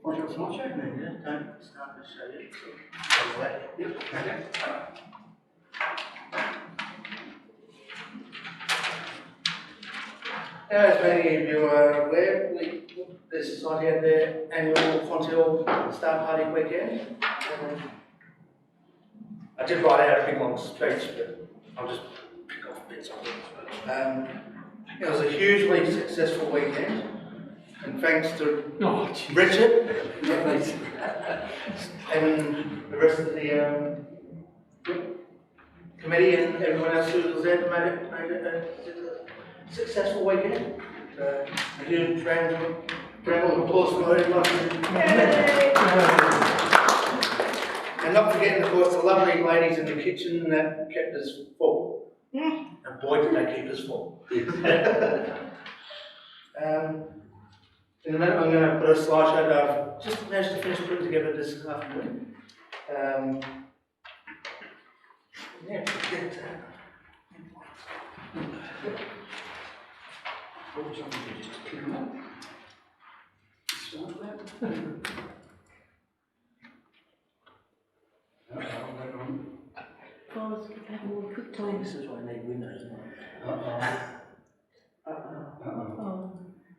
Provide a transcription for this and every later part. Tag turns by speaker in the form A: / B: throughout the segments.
A: Want your slideshow? No, yeah, don't start to show you. So, yep. Okay. As many of you are aware, the Society had their annual Fontiel Star Party weekend. I did write out a big long speech, but I'll just pick off bits of it. It was a hugely successful weekend, and thanks to Richard and the rest of the committee and everyone else who was there, made it a successful weekend. A huge round of applause for everyone. And not forgetting, of course, the lovely ladies in the kitchen that kept us full. And boy, did they keep us full. In a minute, I'm going to put a slideshow that I've just managed to finish putting together this afternoon. Yeah, forget that. What was I going to do? Just click on that. Start that.
B: Pause, have more quick time.
A: This is why I need windows now.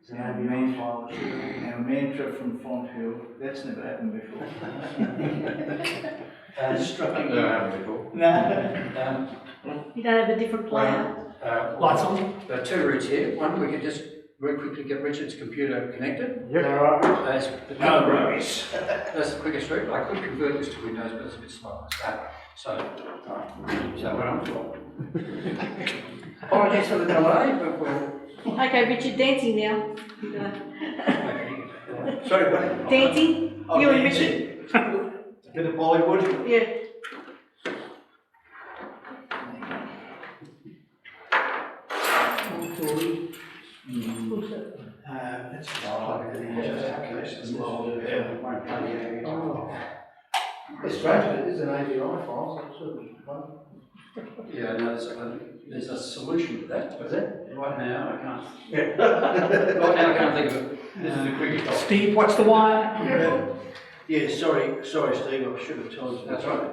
C: It's our mantra from Fonthill. That's never happened before.
A: Struck
D: Never happened before.
C: No.
B: You don't have a different player?
D: Lights on. There are two routes here. One, we could just very quickly get Richard's computer connected.
A: Yep.
D: That's
C: No rubbish.
D: that's the quickest route. I could convert this to Windows, but it's a bit slow. So what I'm for. Apologies for the delay, but we'll.
B: Okay, Richard, dancing now.
A: Sorry, what?
B: Dancing?
A: Oh,
B: You and
A: dancing.
B: Richard?
A: A bit of Bollywood.
B: Yeah.
A: That's it's strange, but it is an AVI file, so it's sort of fun.
D: Yeah, no, there's a solution to that, but right now I can't.
A: Yeah.
D: Right now I can't think of it. This is the quickest option.
E: Steve, what's the wire?
A: Yeah, sorry, Steve, I should have told you.
D: That's right.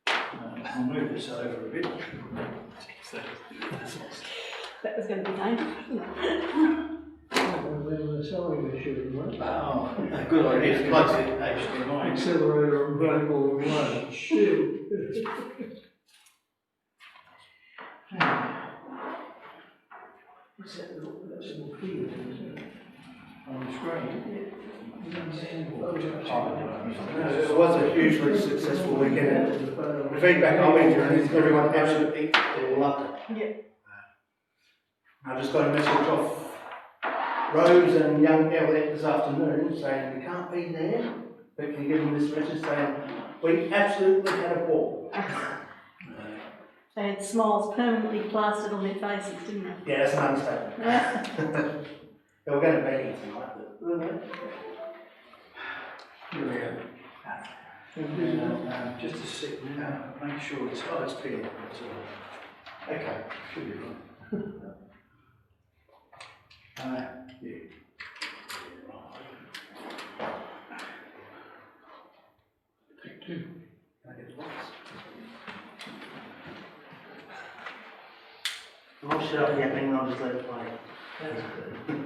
A: I'll move this over a bit.
B: That was going to be dangerous, wasn't it?
A: Oh, good idea. Plugs it HDMI.
E: Accelerator and vertical and line.
A: What's that little field on the screen? It was a hugely successful weekend. The feedback I've been hearing is everyone absolutely loved it.
B: Yeah.
A: I just got a message off Rose and young Elliot this afternoon saying we can't be there, but can you give them this message saying we absolutely had a ball.
B: They had smiles permanently plastered on their faces, didn't they?
A: Yeah, that's an understatement. They were going to beg you tonight, but
D: Here we go.
A: just a second now, make sure it's clear. That's all. Okay, should be right. Yeah. Take two. Can I get the box? I'll shut up yapping and I'll just let it play. That's good.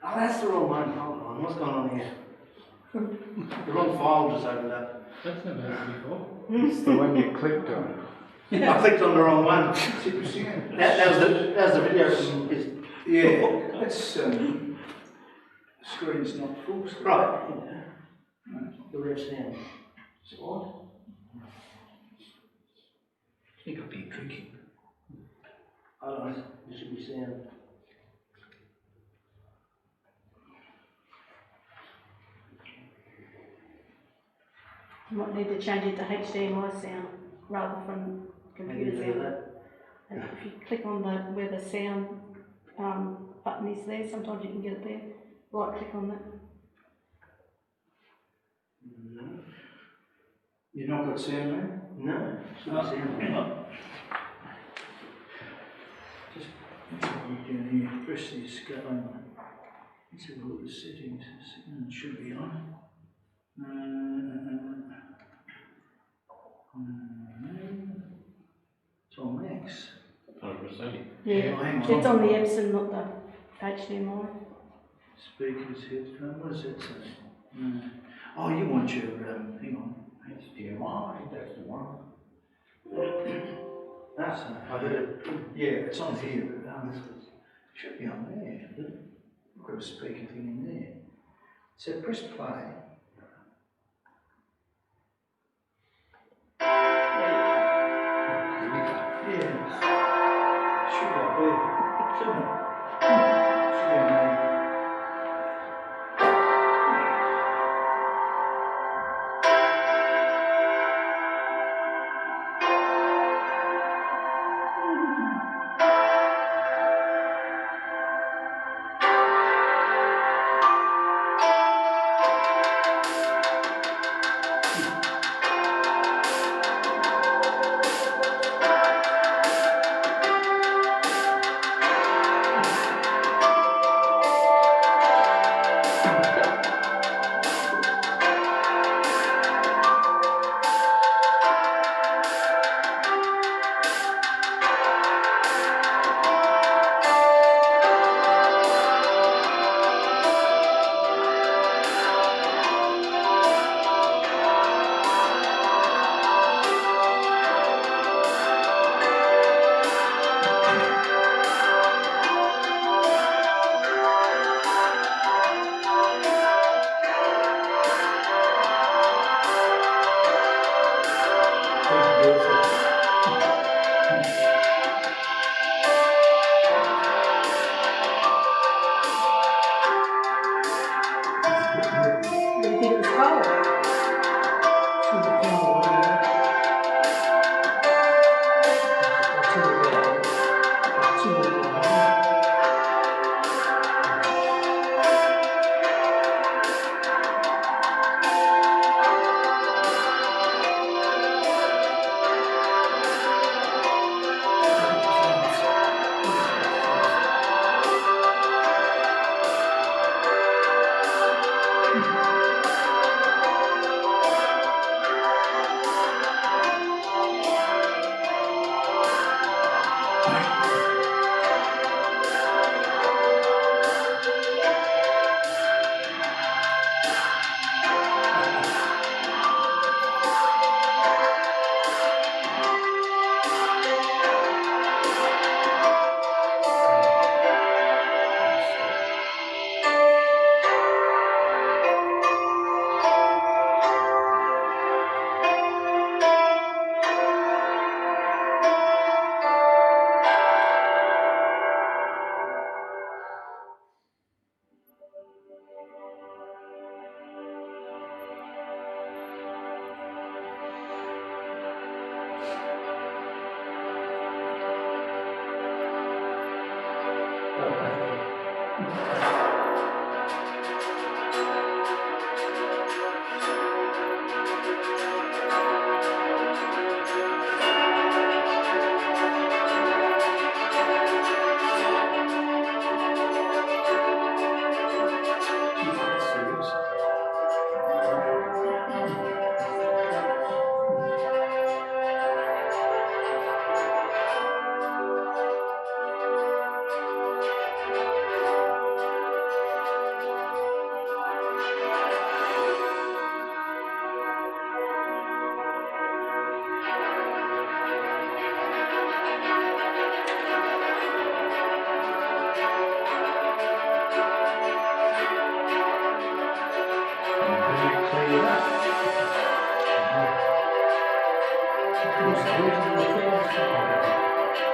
A: Oh, that's the wrong one. Hold on, what's going on here? The wrong file just opened up.
E: That's never happened before.
C: It's the one you clicked on.
A: I clicked on the wrong one. That was the video from his.
C: Yeah, that's the screen's not full screen.
A: Right. The rest down. So what?
E: I think I've been drinking.
A: Hold on, there should be sound.
B: You might need to change it to HDMI sound rather from computer sound. And if you click on where the sound button is there, sometimes you can get it there, right click on that.
C: You not got sound, man?
A: No, it's not sound.
C: Just down here, press this, go on. Let's have a look at the settings. It should be on. It's on max.
E: 100%.
B: Yeah,
C: Oh, hang
B: it's on the Epson, not the HDMI.
C: Speakers, headphone, what does that say? Oh, you want your, hang on.
D: HDMI, that's the one.
C: That's yeah, it's on here, but this was, should be on there. I've got a speaker thing in there. So press play. Yeah. Should be up there, shouldn't it? Should be on there.
B: Do you think it was cold?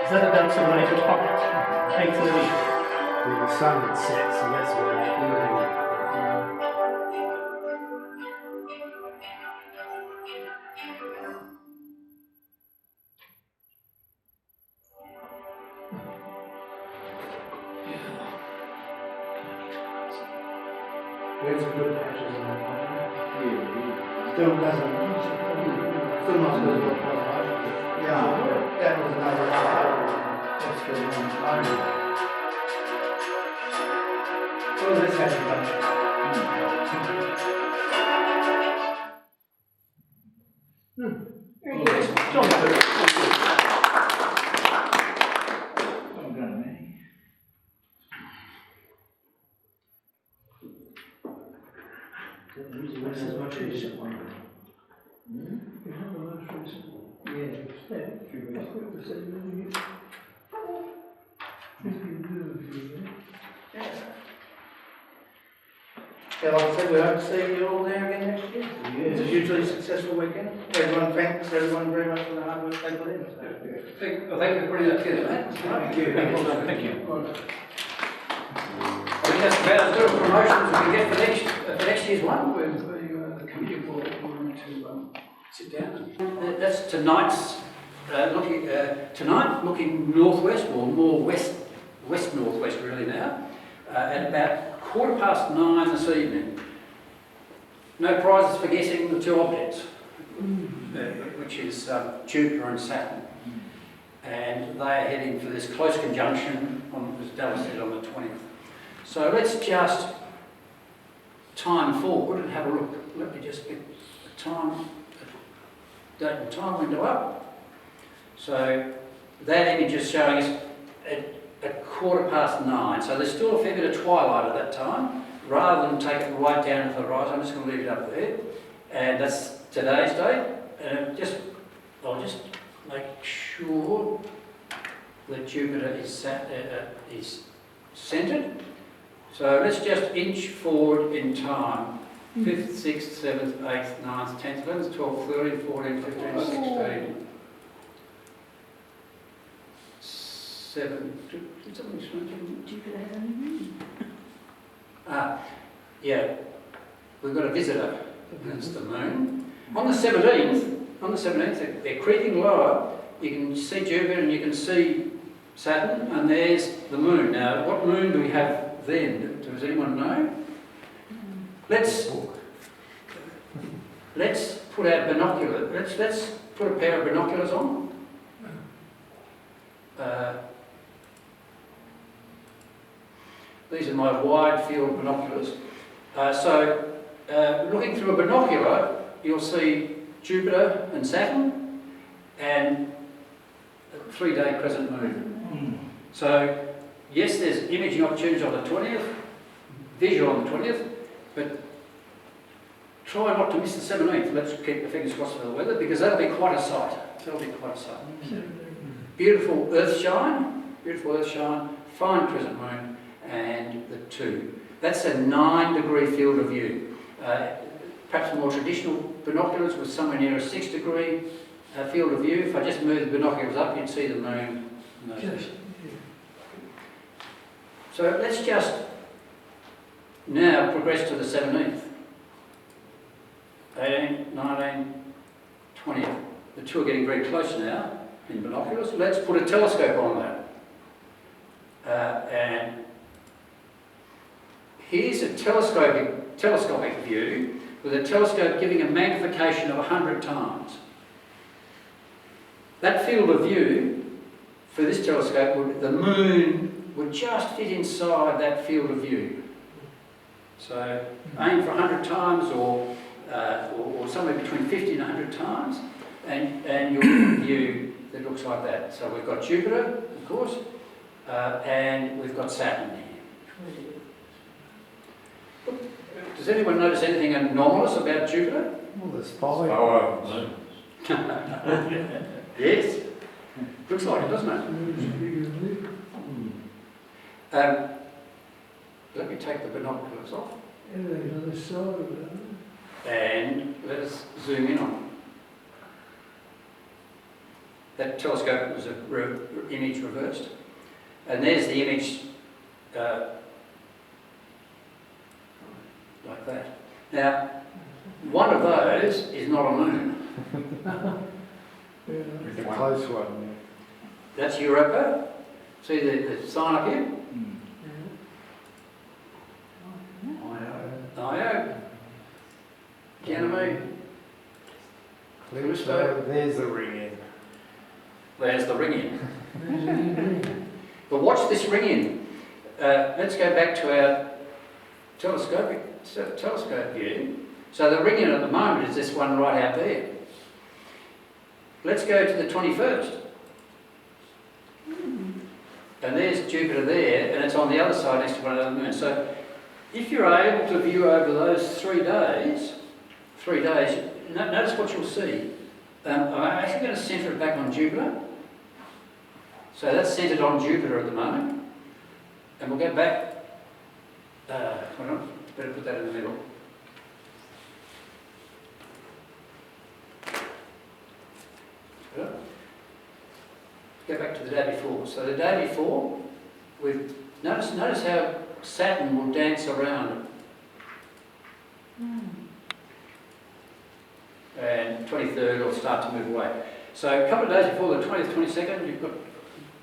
A: Is that about 7 8 o'clock? 8:30.
E: Well, the sun had set, so that's where
A: There's some good patches in that one.
C: Yeah.
A: Still doesn't, still not as good as what it was last year.
C: Yeah.
A: That was another that's good one. Well, let's have a bunch.
B: Very good.
A: John,
C: Well done, Manny.
A: this is much recent one. Yeah, like I said, we hope to see you all there again next year. It's a hugely successful weekend. Everyone, thanks everyone very much for the hard work they put in.
D: Thank you for putting that together, mate.
C: Thank you.
D: Thank you. I think that's about as good a promotion as we can get for next year's one. The committee will want to sit down. That's tonight's tonight looking northwest, or more west northwest really now, at about 9:15 this evening. No prizes for guessing the two objects, which is Jupiter and Saturn. And they are heading for this close conjunction, as Dallas said, on the 20th. So let's just time forward and have a look. Let me just get the time, date and time window up. So that image is showing us at 9:15. So there's still a fair bit of twilight at that time. Rather than take it right down to the horizon, I'm just going to leave it up there. And that's today's date. And I'll just make sure that Jupiter is centred. So let's just inch forward in time. 5th, 6th, 7th, 8th, 9th, 10th, 11th, 12th, 13th, 14th, 15th, 16th. 7. Did something strange?
B: Jupiter has a moon.
D: Yeah, we've got a visitor. That's the moon. On the 17th, they're creeping lower. You can see Jupiter and you can see Saturn, and there's the moon. Now, what moon do we have then? Does anyone know? Let's put our binoculars. Let's put a pair of binoculars on. These are my wide field binoculars. Looking through a binocular, you'll see Jupiter and Saturn and a 3-day crescent moon. So, yes, there's imaging opportunities on the 20th, visual on the 20th, but try not to miss the 17th. Let's keep the fingers crossed for the weather, because that'll be quite a sight. Beautiful earth shine, fine crescent moon, and the 2. That's a 9-degree field of view. Perhaps more traditional binoculars with somewhere near a 6-degree field of view. If I just move the binoculars up, you'd see the moon. So let's just now progress to the 17th. 18, 19, 20th. The 2 are getting very close now in binoculars. Let's put a telescope on that. And here's a telescopic view with a telescope giving a magnification of 100 times. That field of view for this telescope, the moon would just fit inside that field of view. So aim for 100 times or somewhere between 50 and 100 times, and you'll get a view that looks like that. So we've got Jupiter, of course, and we've got Saturn here. Does anyone notice anything anomalous about Jupiter?
E: Well, there's 5.
D: Yes. Looks like it, doesn't it? Let me take the binoculars off. And let us zoom in on it. That telescope was an image reversed. And there's the image like that. Now, one of those is not a moon.
E: It's a close one.
D: That's Europa. See the sign up here? Io. Callisto.
E: So there's the ring in.
D: There's the ring in. But watch this ring in. Let's go back to our telescope view. So the ring in at the moment is this one right out there. Let's go to the 21st. And there's Jupiter there, and it's on the other side next to one of the moons. So if you're able to view over those 3 days, notice what you'll see. I'm actually going to centre it back on Jupiter. So that's centred on Jupiter at the moment. And we'll get back, hold on, better put that in the middle. Go back to the day before. So the day before, notice how Saturn will dance around it. And 23rd will start to move away. So a couple of days before the 20th, 22nd, you've got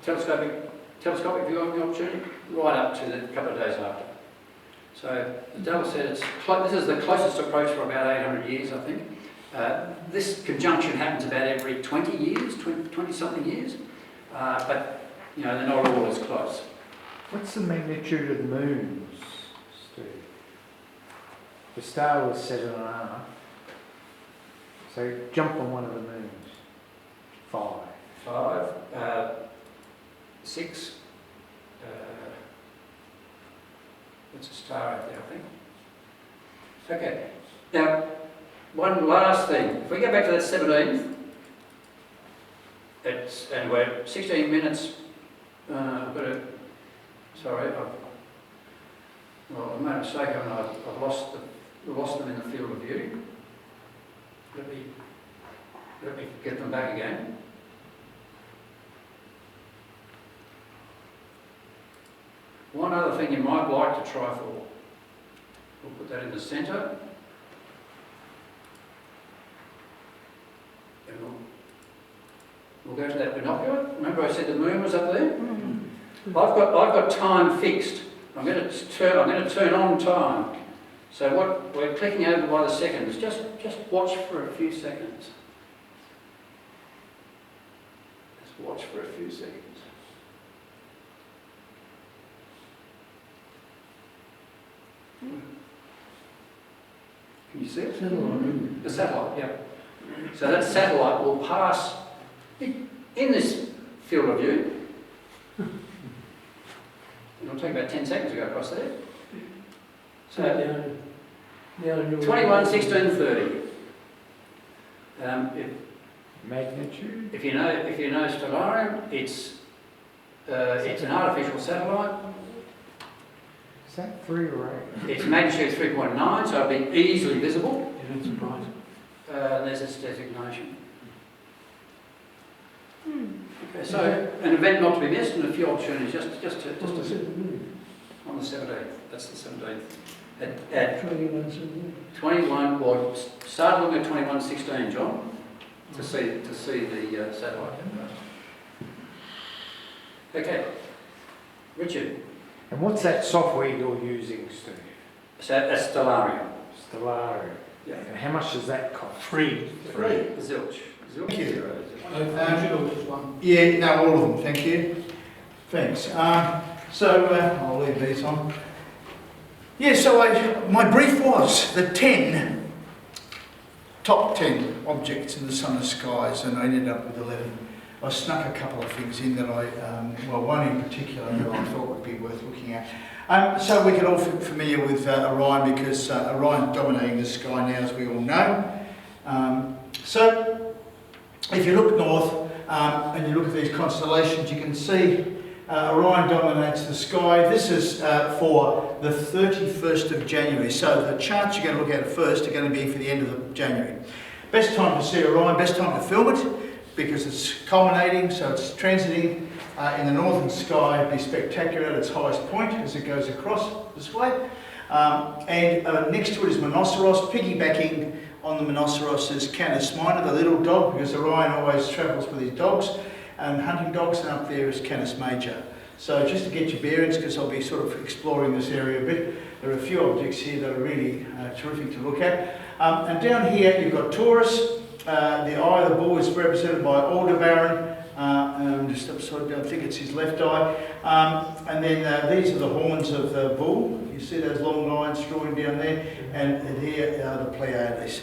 D: telescopic view on the opportunity, right up to the couple of days after. So the devil said this is the closest approach for about 800 years, I think. This conjunction happens about every 20 years, 20-something years, but you know, they're not all as close.
E: What's the magnitude of the moons, Steve? The star was 7.5. So jump on one of the moons. 5.
D: 5, 6, what's a star out there, I think. Okay, now, one last thing. If we go back to that 17th, and we're 16 minutes, I've got to, sorry, I made a mistake, haven't I? I've lost them in the field of view. Let me get them back again. One other thing you might like to try for, we'll put that in the centre. And we'll go to that binocular. Remember I said the moon was up there? I've got time fixed. I'm going to turn on time. So what we're clicking over by the seconds. Just watch for a few seconds. Just watch for a few seconds. Can you see it?
C: Satellite.
D: The satellite, yeah. So that satellite will pass in this field of view. It'll take about 10 seconds to go across there. So 21, 16, 30.
E: Magnitude?
D: If you know Stellarium, it's an artificial satellite.
E: Is that 3 or 8?
D: Its magnitude 3.9, so it'll be easily visible.
C: Yeah, that's right.
D: There's its designation. Okay, so an event not to be missed and a few opportunities just
C: On the
D: 17th. That's the 17th. At
C: 21.
D: or start looking at 21:16, John, to see the satellite. Okay, Richard.
E: And what's that software you're using, Steve?
D: So that's Stellarium.
E: Stellarium.
D: Yeah.
E: And how much does that cost?
C: Free.
D: Zilch.
F: Thank you.
C: Just one.
F: Yeah, no, all of them, thank you. Thanks. I'll leave these on. Yeah, so my brief was the top 10 objects in the summer skies, and I ended up with 11. I snuck a couple of things in that one in particular that I thought would be worth looking at. So we get all familiar with Orion, because Orion's dominating the sky now, as we all know. So if you look north and you look at these constellations, you can see Orion dominates the sky. This is for the 31st of January. So the charts you're going to look at first are going to be for the end of January. Best time to see Orion, best time to film it, because it's culminating, so it's transiting in the northern sky. It'd be spectacular at its highest point as it goes across this way. And next to it is Monoceros. Piggybacking on the Monoceros is Canis Minor, the little dog, because Orion always travels with his dogs and hunting dogs, and up there is Canis Major. So just to get your bearings, because I'll be sort of exploring this area a bit, there are a few objects here that are really terrific to look at. And down here you've got Taurus, the eye of the bull is represented by Aldebaran, just upside down, I think it's his left eye. And then these are the horns of the bull. You see those long lines drawing down there, and here are the Pleiades,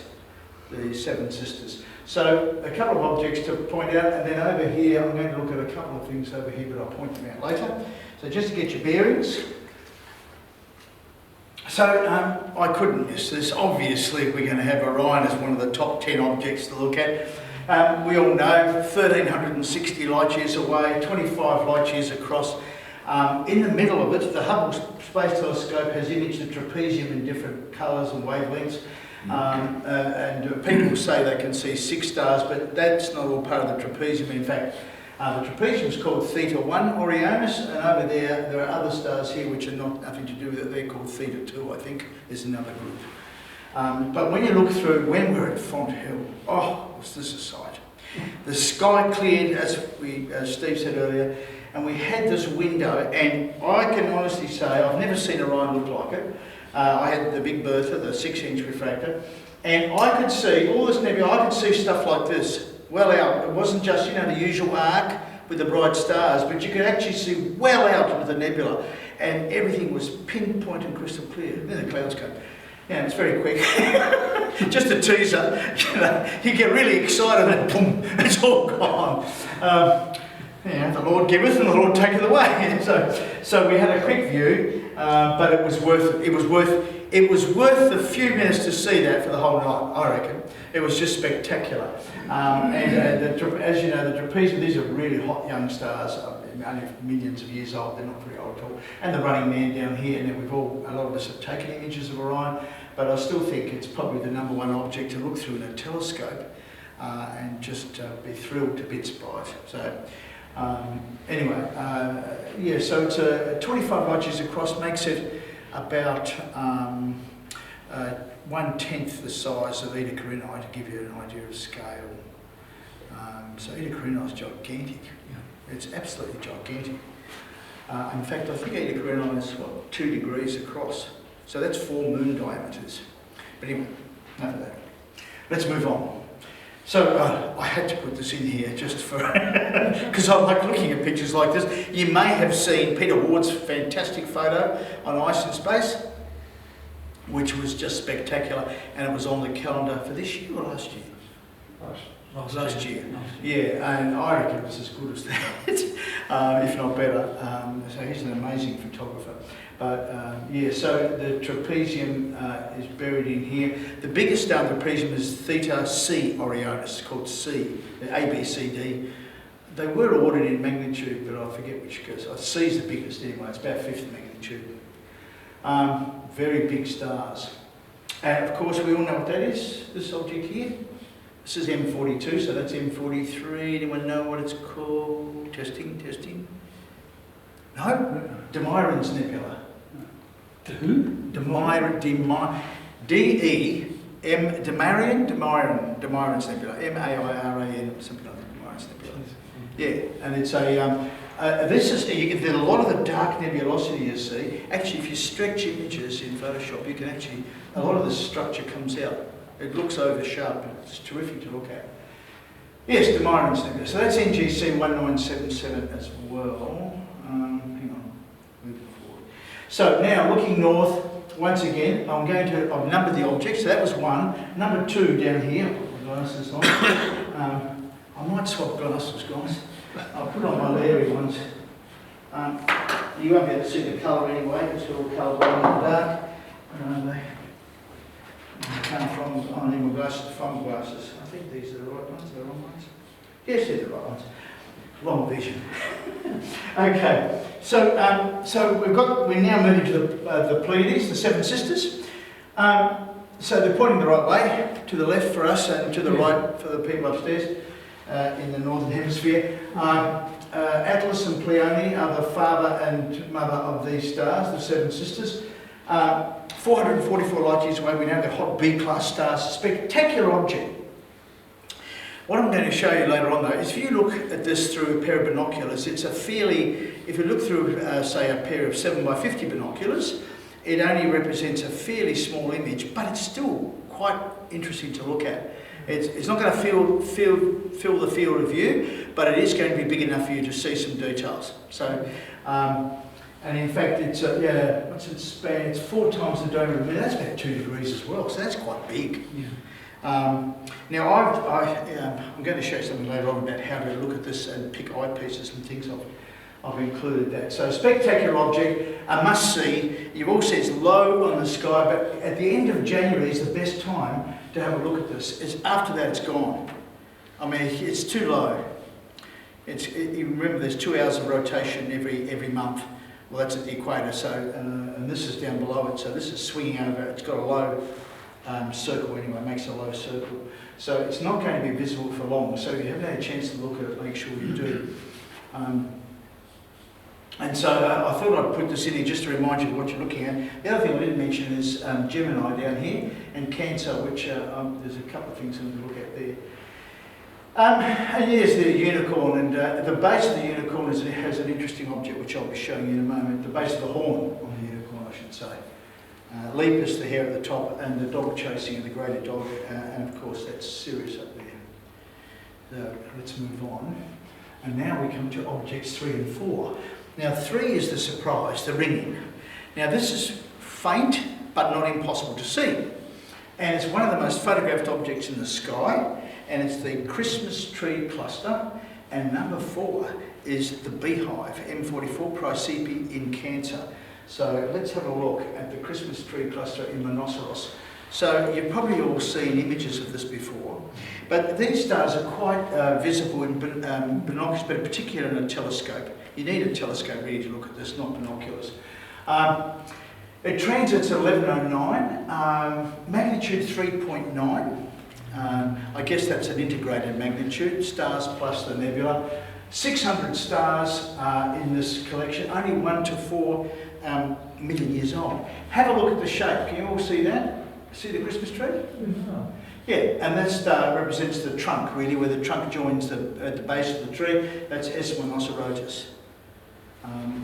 F: the seven sisters. So a couple of objects to point out, and then over here, I'm going to look at a couple of things over here, but I'll point them out later. So just to get your bearings. So I couldn't miss this. Obviously, we're going to have Orion as one of the top 10 objects to look at. We all know 1,360 light years away, 25 light years across. In the middle of it, the Hubble Space Telescope has imaged the trapezium in different colours and wavelengths. And people say they can see 6 stars, but that's not all part of the trapezium. In fact, the trapezium is called Theta 1 Orionis, and over there are other stars here which are nothing to do with it. They're called Theta 2, I think, is another group. But when you look through, when we're at Fonthill, oh, was this a sight? The sky cleared, as Steve said earlier, and we had this window, and I can honestly say I've never seen Orion look like it. I had the Big Bertha, the 6-inch refractor, and I could see all this nebula. I could see stuff like this well out. It wasn't just, you know, the usual arc with the bright stars, but you could actually see well out into the nebula, and everything was pinpoint and crystal clear. Then the clouds came. Yeah, it's very quick. Just a teaser. You get really excited and boom, it's all gone. The Lord giveth and the Lord taketh away. So we had a quick view, but it was worth it. It was worth the few minutes to see that for the whole night, I reckon. It was just spectacular. As you know, the trapezium, these are really hot young stars, only millions of years old, they're not very old at all. And the running man down here, and a lot of us have taken images of Orion, but I still think it's probably the #1 object to look through in a telescope and just be thrilled to bits by it. So so it's 25 light years across, makes it about 1/10 the size of Eta Carinae, to give you an idea of scale. So Eta Carinae is gigantic. It's absolutely gigantic. In fact, I think Eta Carinae is 2 degrees across. So that's 4 moon diameters. But anyway, enough of that. Let's move on. So I had to put this in here just for, because I like looking at pictures like this. You may have seen Peter Ward's fantastic photo on Ice in Space, which was just spectacular, and it was on the calendar for this year or last year? Last year. Yeah, and I reckon it was as good as that, if not better. So he's an amazing photographer. But so the trapezium is buried in here. The biggest star in the trapezium is Theta C Orionis, called C, A, B, C, D. They were ordered in magnitude, but I forget which goes. C is the biggest anyway, it's about 5th magnitude. Very big stars. And of course, we all know what that is, this object here. This is M42, so that's M43. Anyone know what it's called? Testing. No? Demiron's Nebula.
D: Who?
F: Demiron's Nebula. M-A-I-R-A-N, something like that. Demiron's Nebula. Yeah, and it's a lot of the dark nebulosity you see. Actually, if you stretch images in Photoshop, you can actually, a lot of the structure comes out. It looks over sharp, and it's terrific to look at. Yes, Demiron's Nebula. So that's NGC 1977 as well. Hang on, moving forward. So now looking north, once again, I've numbered the objects. So that was 1. Number 2 down here. I'll put my glasses on. I might swap glasses, guys. I'll put on my Larry ones. You won't be able to see the colour anyway. It's all colour blind in the dark. I need my glasses, foam glasses. I think these are the right ones, the wrong ones. Yes, they're the right ones. Long vision. Okay, so we're now moving to the Pleiades, the 7 sisters. So they're pointing the right way, to the left for us and to the right for the people upstairs in the northern hemisphere. Atlas and Pleione are the father and mother of these stars, the 7 sisters. 444 light years away, we know they're hot B-class stars, spectacular object. What I'm going to show you later on though is if you look at this through a pair of binoculars, it's if you look through say a pair of 7x50 binoculars, it only represents a fairly small image, but it's still quite interesting to look at. It's not going to fill the field of view, but it is going to be big enough for you to see some details. So, and in fact, it's what's its span? It's 4 times the diameter of the moon. That's about 2 degrees as well. So that's quite big.
C: Yeah.
F: Now, I'm going to show you something later on about how to look at this and pick eyepieces and things. I've included that. So, spectacular object, a must-see. You've all seen it's low on the sky, but at the end of January is the best time to have a look at this. After that, it's gone. I mean, it's too low. You remember, there's 2 hours of rotation every month. Well, that's at the equator. So, and this is down below it. So this is swinging over. It's got a low circle anyway. It makes a low circle. So it's not going to be visible for long. So if you haven't had a chance to look at it, make sure you do. And so I thought I'd put this in here just to remind you of what you're looking at. The other thing I didn't mention is Gemini down here and Cancer, which there's a couple of things I'm going to look at there. And here's the unicorn, and the base of the unicorn has an interesting object which I'll be showing you in a moment. The base of the horn on the unicorn, I should say. Lepus, the hair at the top, and the dog chasing the greater dog, and of course that's Sirius up there. So let's move on. And now we come to objects 3 and 4. Now 3 is the surprise, the ringing. Now this is faint but not impossible to see. And it's one of the most photographed objects in the sky, and it's the Christmas tree cluster. And number 4 is the beehive, M44 Praesepe in Cancer. So let's have a look at the Christmas tree cluster in Monoceros. So you've probably all seen images of this before, but these stars are quite visible in binoculars, but particularly in a telescope. You need a telescope really to look at this, not binoculars. It transits at 1109, magnitude 3.9. I guess that's an integrated magnitude, stars plus the nebula. 600 stars in this collection, only 1 to 4 million years old. Have a look at the shape. Can you all see that? See the Christmas tree?
C: No.
F: Yeah, and that star represents the trunk, really, where the trunk joins at the base of the tree. That's S. monocerotis,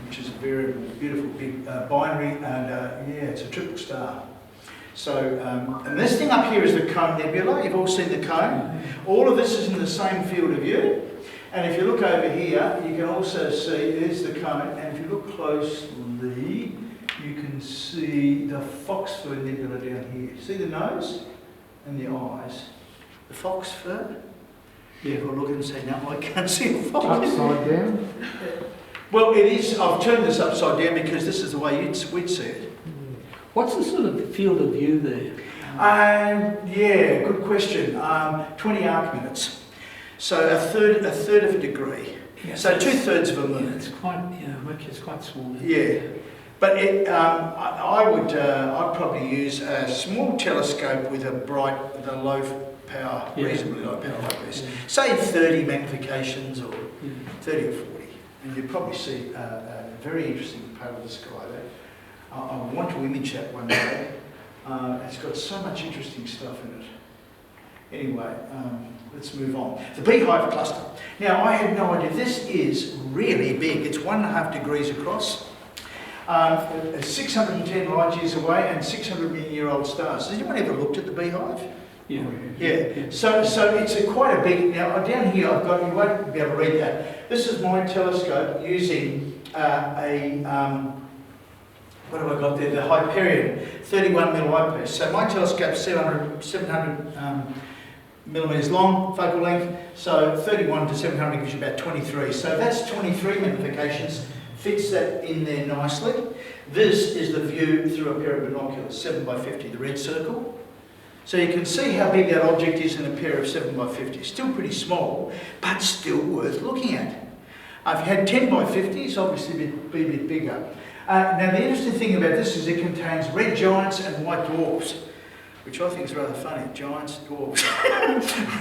F: which is a very beautiful big binary, and it's a triple star. So, and this thing up here is the Cone Nebula. You've all seen the cone. All of this is in the same field of view. And if you look over here, you can also see, there's the cone, and if you look closely, you can see the Fox Fir Nebula down here. See the nose and the eyes? The Fox Fir? Yeah, we'll look and say, no, I can't see a fox.
E: Upside down?
F: Well, it is. I've turned this upside down because this is the way we'd see it.
C: What's the sort of field of view there?
F: Yeah, good question. 20 arc minutes. So a third of a degree.
C: Yeah,
F: so 2/3 of a moon.
C: It's quite small.
F: Yeah. But I'd probably use a small telescope with a low power, reasonably low power like this. Say 30 magnifications or 30 or 40, and you'd probably see a very interesting part of the sky there. I want to image that one day. It's got so much interesting stuff in it. Anyway, let's move on. The beehive cluster. Now, I had no idea. This is really big. It's 1.5 degrees across. 610 light years away and 600 million year old stars. Has anyone ever looked at the beehive?
C: Yeah.
F: Yeah. So it's quite a big. Now down here I've got. You won't be able to read that. This is my telescope using what have I got there? The Hyperion 31mm eyepiece. So my telescope's 700 millimeters long focal length. So 31 to 700 gives you about 23. So that's 23 magnifications. Fits that in there nicely. This is the view through a pair of binoculars, 7x50, the red circle. So you can see how big that object is in a pair of 7x50. Still pretty small, but still worth looking at. If you had 10x50s, obviously it'd be a bit bigger. Now the interesting thing about this is it contains red giants and white dwarfs, which I think is rather funny. Giants, dwarfs.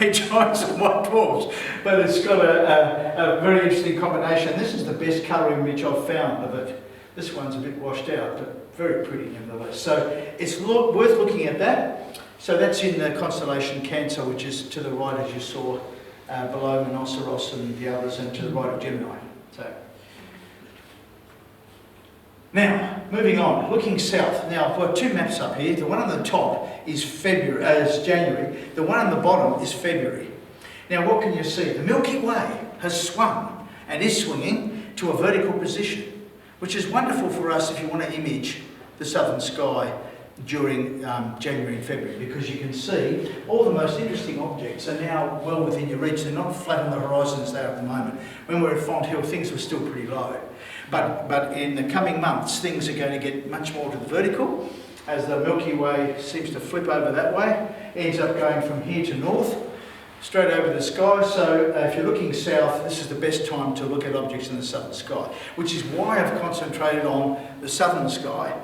F: Red giants and white dwarfs. But it's got a very interesting combination. This is the best colouring which I've found of it. This one's a bit washed out, but very pretty nevertheless. So it's worth looking at that. So that's in the constellation Cancer, which is to the right as you saw, below Monoceros and the others, and to the right of Gemini. So Now, moving on, looking south. Now, I've got two maps up here. The one on the top is January. The one on the bottom is February. Now, what can you see? The Milky Way has swung and is swinging to a vertical position, which is wonderful for us if you want to image the southern sky during January and February, because you can see all the most interesting objects are now well within your reach. They're not flat on the horizon as they are at the moment. When we're at Font Hill, things were still pretty low. But in the coming months, things are going to get much more to the vertical, as the Milky Way seems to flip over that way, ends up going from here to north, straight over the sky. So if you're looking south, this is the best time to look at objects in the southern sky, which is why I've concentrated on the southern sky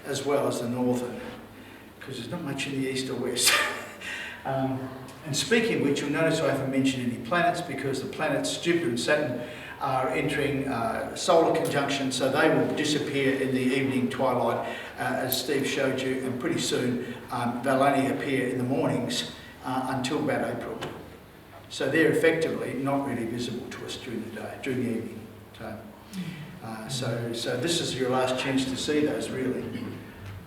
F: as well as the northern, because there's not much in the east or west. And speaking of which, you'll notice I haven't mentioned any planets, because the planets Jupiter and Saturn are entering solar conjunction, so they will disappear in the evening twilight, as Steve showed you, and pretty soon they'll only appear in the mornings until about April. So they're effectively not really visible to us during the day, during the evening time. So this is your last chance to see those, really.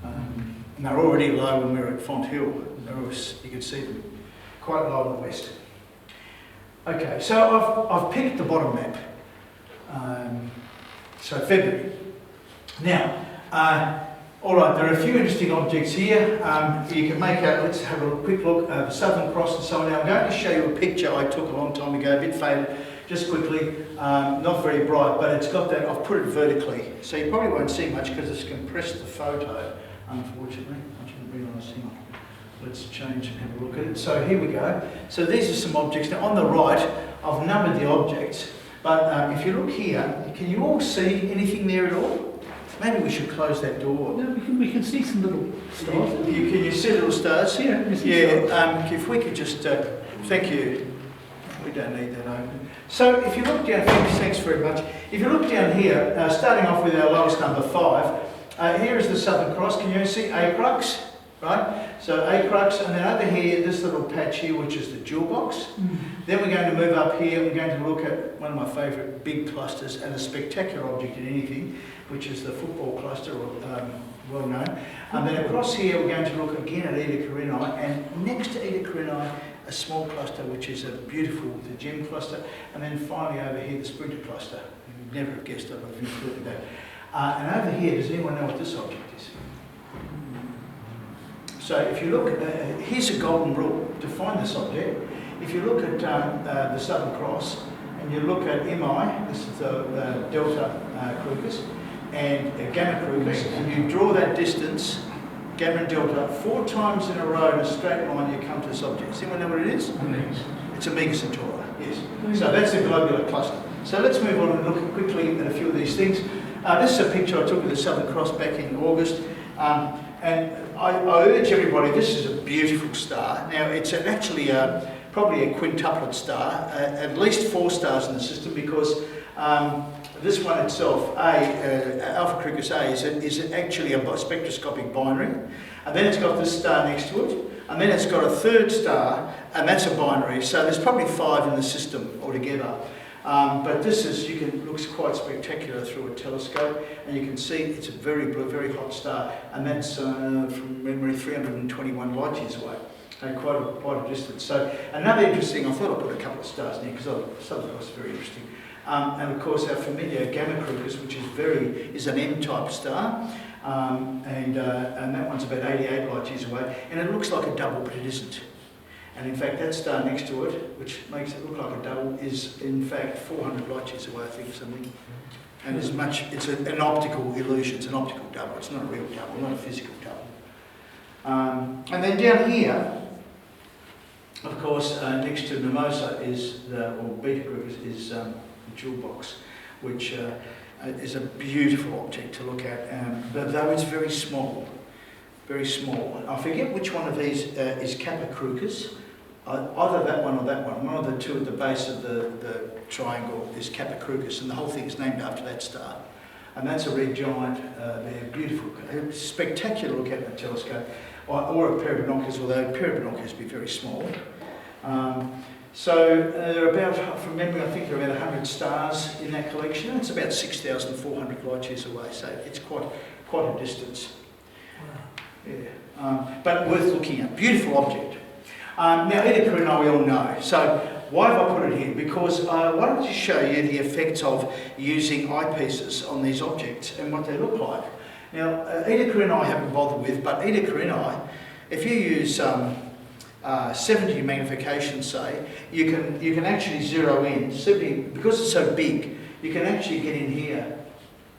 F: And they're already low when we're at Font Hill. You can see them quite low in the west. Okay, so I've picked the bottom map. So February. Now, all right, there are a few interesting objects here. You can make out, let's have a quick look, the Southern Cross and so on. Now, I'm going to show you a picture I took a long time ago, a bit faded, just quickly, not very bright, but it's got that, I've put it vertically. So you probably won't see much because it's compressed the photo, unfortunately. I shouldn't realise, hang on. Let's change and have a look at it. So here we go. So these are some objects. Now on the right, I've numbered the objects, but if you look here, can you all see anything there at all? Maybe we should close that door.
C: No, we can see some little stars.
F: Can you see little stars?
C: Yeah,
F: if we could just, thank you. We don't need that open. So if you look down, thanks very much. If you look down here, starting off with our lowest number 5, here is the Southern Cross. Can you see Acrux? Right? So Acrux, and then over here, this little patch here, which is the GPO Box. Mm-hmm. Then we're going to move up here, we're going to look at one of my favourite big clusters and a spectacular object in anything, which is the football cluster, well known. And then across here, we're going to look again at Eta Carinae, and next to Eta Carinae, a small cluster, which is a beautiful, the gem cluster, and then finally over here, the sprinter cluster. You'd never have guessed I've included that. And over here, does anyone know what this object is? So if you look at, here's a golden rule to find this object. If you look at the Southern Cross, and you look at MI, this is the Delta Crucis, and Gamma Crucis, and you draw that distance, Gamma and Delta, 4 times in a row in a straight line, you come to this object. Does anyone know what it is? It's a Mega Centauri, yes. So that's the globular cluster. So let's move on and look quickly at a few of these things. This is a picture I took of the Southern Cross back in August. And I urge everybody, this is a beautiful star. Now, it's actually probably a quintuplet star, at least 4 stars in the system, because this one itself, Alpha Crucis A, is actually a spectroscopic binary. And then it's got this star next to it, and then it's got a 3rd star, and that's a binary. So there's probably 5 in the system altogether. But this is, looks quite spectacular through a telescope, and you can see it's a very blue, very hot star, and that's from memory 321 light years away, quite a distance. So another interesting, I thought I'd put a couple of stars in here because I thought that was very interesting. And of course our familiar Gamma Crucis, which is an M-type star, and that one's about 88 light years away, and it looks like a double, but it isn't. And in fact, that star next to it, which makes it look like a double, is in fact 400 light years away, I think, or something. And it's an optical illusion, it's an optical double, it's not a real double, not a physical double. And then down here, of course, next to Mimosa or Beta Crucis is the GPO Box, which is a beautiful object to look at, but though it's very small. Very small. I forget which one of these is Kappa Crucis. Either that one or that one. One of the two at the base of the triangle is Kappa Crucis, and the whole thing is named after that star. And that's a red giant. They're beautiful, spectacular look at in a telescope, or a pair of binoculars, although a pair of binoculars would be very small. So there are about, from memory, I think there are about 100 stars in that collection. It's about 6,400 light years away, so it's quite a distance. Yeah, but worth looking at. Beautiful object. Now, Eta Carinae we all know. So why have I put it here? Because I wanted to show you the effects of using eyepieces on these objects and what they look like. Now, Eta Carinae I haven't bothered with, but Eta Carinae, if you use 70 magnification, say, you can actually zero in 70 because it's so big. You can actually get in here,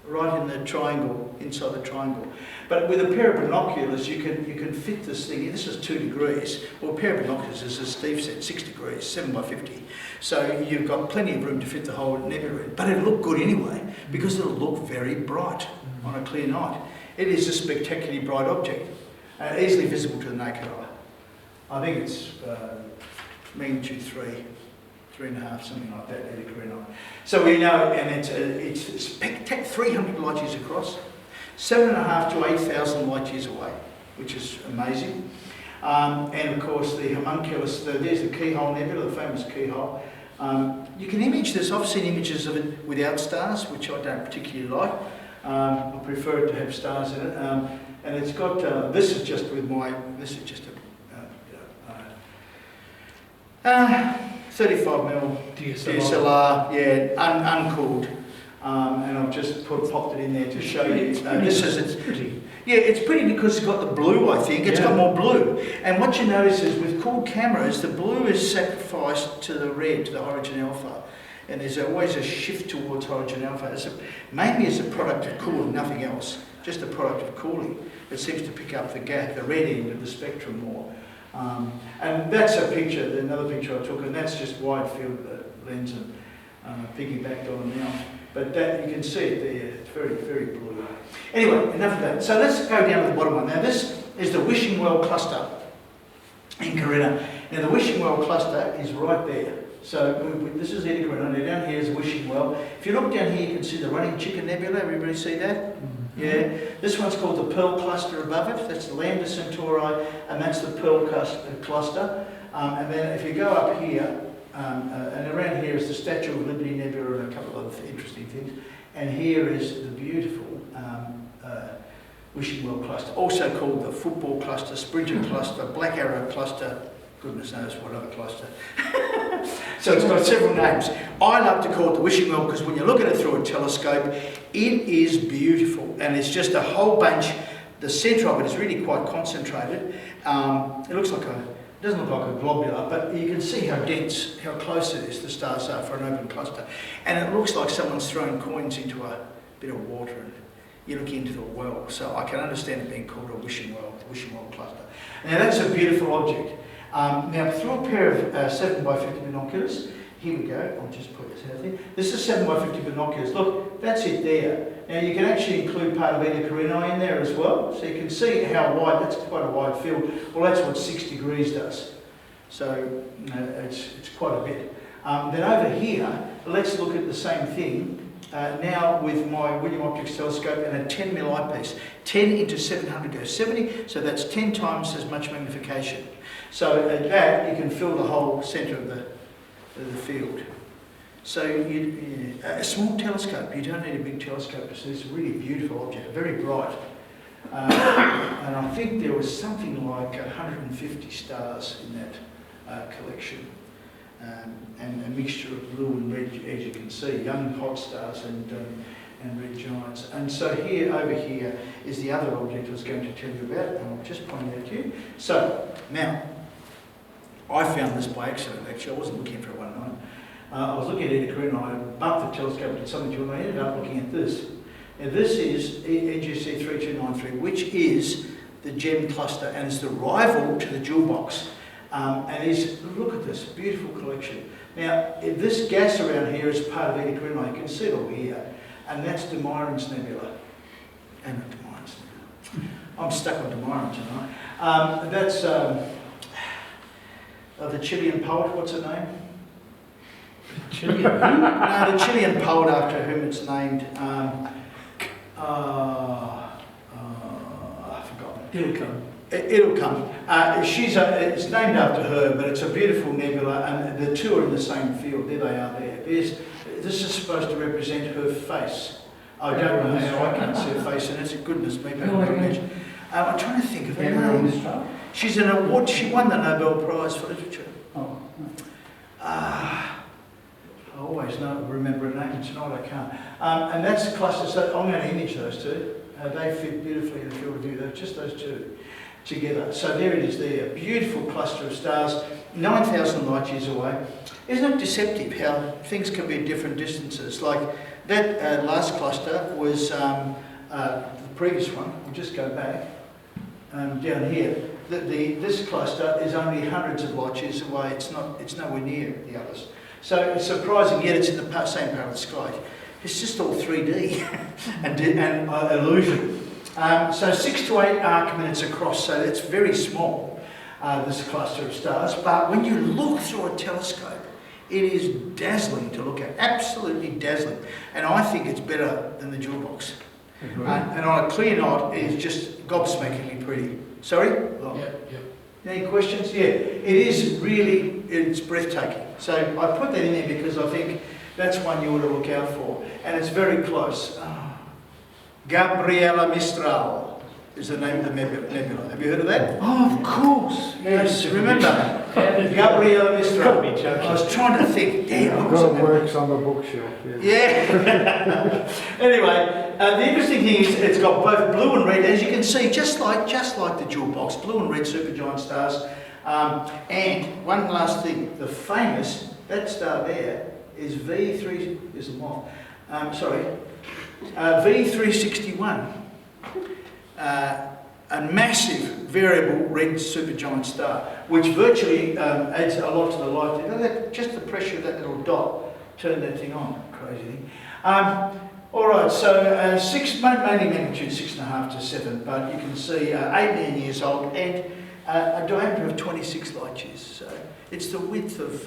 F: right in the triangle, inside the triangle. But with a pair of binoculars, you can fit this thing. This is 2 degrees. Well, a pair of binoculars is, as Steve said, 6 degrees, 7 by 50. So you've got plenty of room to fit the whole nebula in. But it'll look good anyway because it'll look very bright on a clear night. It is a spectacularly bright object, easily visible to the naked eye. I think it's magnitude 3.5, something like that, Eta Carinae. So we know, and it's spectacular, 300 light years across, 7,500 to 8,000 light years away, which is amazing. And of course the homunculus, there's the Keyhole Nebula, the famous Keyhole. You can image this. I've seen images of it without stars, which I don't particularly like. I prefer it to have stars in it. And it's got, this is just a 35mm DSLR, yeah, uncooled. And I've just popped it in there to show you. It's pretty. Yeah, it's pretty because it's got the blue, I think. It's got more blue. And what you notice is with cooled cameras, the blue is sacrificed to the red, to the hydrogen alpha. And there's always a shift towards hydrogen alpha. Mainly as a product of cooling, nothing else. Just a product of cooling. It seems to pick up the red end of the spectrum more. And that's a picture, another picture I took, and that's just wide field lens and piggybacked on now. But that, you can see it there, it's very, very blue. Anyway, enough of that. So let's go down to the bottom one. Now this is the Wishing Well cluster in Carina. Now the Wishing Well cluster is right there. So this is Eta Carinae. Now down here is Wishing Well. If you look down here, you can see the Running Chicken Nebula. Everybody see that? Mm-hmm. Yeah. This one's called the Pearl cluster above it. That's the Lambda Centauri, and that's the Pearl cluster. And then if you go up here, and around here is the Statue of Liberty Nebula and a couple of other interesting things. And here is the beautiful Wishing Well cluster, also called the Football cluster, Sprinter cluster, Black Arrow cluster, goodness knows what other cluster. So it's got several names. I like to call it the Wishing Well because when you look at it through a telescope, it is beautiful. And it's just a whole bunch. The centre of it is really quite concentrated. It looks like it doesn't look like a globular, but you can see how dense, how close it is, the stars are for an open cluster. And it looks like someone's thrown coins into a bit of water and you're looking into the well. So I can understand it being called a Wishing Well, the Wishing Well cluster. Now that's a beautiful object. Now through a pair of 7 by 50 binoculars, here we go, I'll just put this out there. This is 7 by 50 binoculars. Look, that's it there. Now you can actually include part of Eta Carinae in there as well. So you can see how wide, that's quite a wide field. Well, that's what 6 degrees does. So it's quite a bit. Then over here, let's look at the same thing. Now with my William Optics telescope and a 10mm eyepiece. 10 into 700 goes 70, so that's 10 times as much magnification. So at that, you can fill the whole centre of the field. So a small telescope, you don't need a big telescope to see. It's a really beautiful object, very bright. And I think there was something like 150 stars in that collection. And a mixture of blue and red, as you can see, young hot stars and red giants. And so here, over here, is the other object I was going to tell you about, and I'll just point it out to you. So, now, I found this by accident, actually. I wasn't looking for it one night. I was looking at Eta Carinae, I bumped the telescope and something to it, and I ended up looking at this. Now this is EGC 3293, which is the GEM cluster, and it's the rival to the Jewel Box. And look at this beautiful collection. Now, this gas around here is part of Eta Carinae. You can see it over here, and that's De Myron's Nebula. And De Myron's Nebula. I'm stuck on De Myron tonight. That's the Chilean poet. What's her name?
E: Chilean?
F: No, the Chilean poet after whom it's named. I've forgotten.
C: It'll come.
F: It'll come. It's named after her, but it's a beautiful nebula, and the two are in the same field. There they are there. This is supposed to represent her face. I don't know how I can't see her face, and it's goodness me. I'm trying to think of her name. She's an award. She won the Nobel Prize for Literature.
C: Oh.
F: I always remember her name, and tonight I can't. And that's a cluster, so I'm going to image those two. They fit beautifully in the field of view. They're just those two together. So there it is there, a beautiful cluster of stars, 9,000 light years away. Isn't it deceptive how things can be at different distances? Like that last cluster was the previous one. We'll just go back down here. This cluster is only hundreds of light years away. It's nowhere near the others. So it's surprising, yet it's in the same part of the sky. It's just all 3D and illusion. So 6 to 8 arc minutes across, so it's very small, this cluster of stars. But when you look through a telescope, it is dazzling to look at, absolutely dazzling. And I think it's better than the GPO Box. And on a clear night, it is just gobsmackingly pretty. Sorry? Any questions? Yeah, it is really, it's breathtaking. So I put that in there because I think that's one you ought to look out for. And it's very close. Gabriela Mistral is the name of the nebula. Have you heard of that?
C: Oh, of course.
F: Yes, remember? Gabriela Mistral. I was trying to think.
E: God works on the bookshelf.
F: Yeah. Anyway, the interesting thing is it's got both blue and red, as you can see, just like the GPO Box, blue and red supergiant stars. And one last thing, the famous, that star there is V3, there's a moth, V361, a massive variable red supergiant star, which virtually adds a lot to the light. Just the pressure of that little dot turned that thing on. Crazy thing. All right, so mainly magnitude 6.5 to 7, but you can see 8 million years old and a diameter of 26 light years. So it's the width of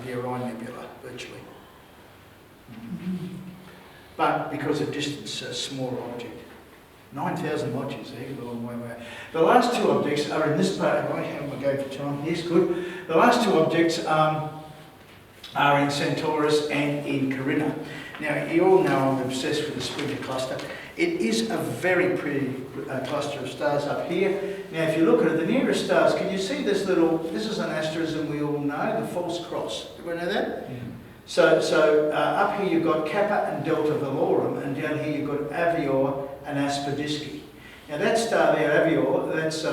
F: the Orion Nebula, virtually. But because of distance, a smaller object. 9,000 light years, a heck of a long way away. The last two objects are in this part. I haven't got for time. Yes, good. The last two objects are in Centaurus and in Carina. Now, you all know I'm obsessed with the Splinter cluster. It is a very pretty cluster of stars up here. Now, if you look at it, the nearest stars, can you see this is an asterism we all know, the false cross. Everyone know that? Yeah. So up here you've got Kappa and Delta Velorum, and down here you've got Avior and Aspidisci. Now that star there, Avior, that's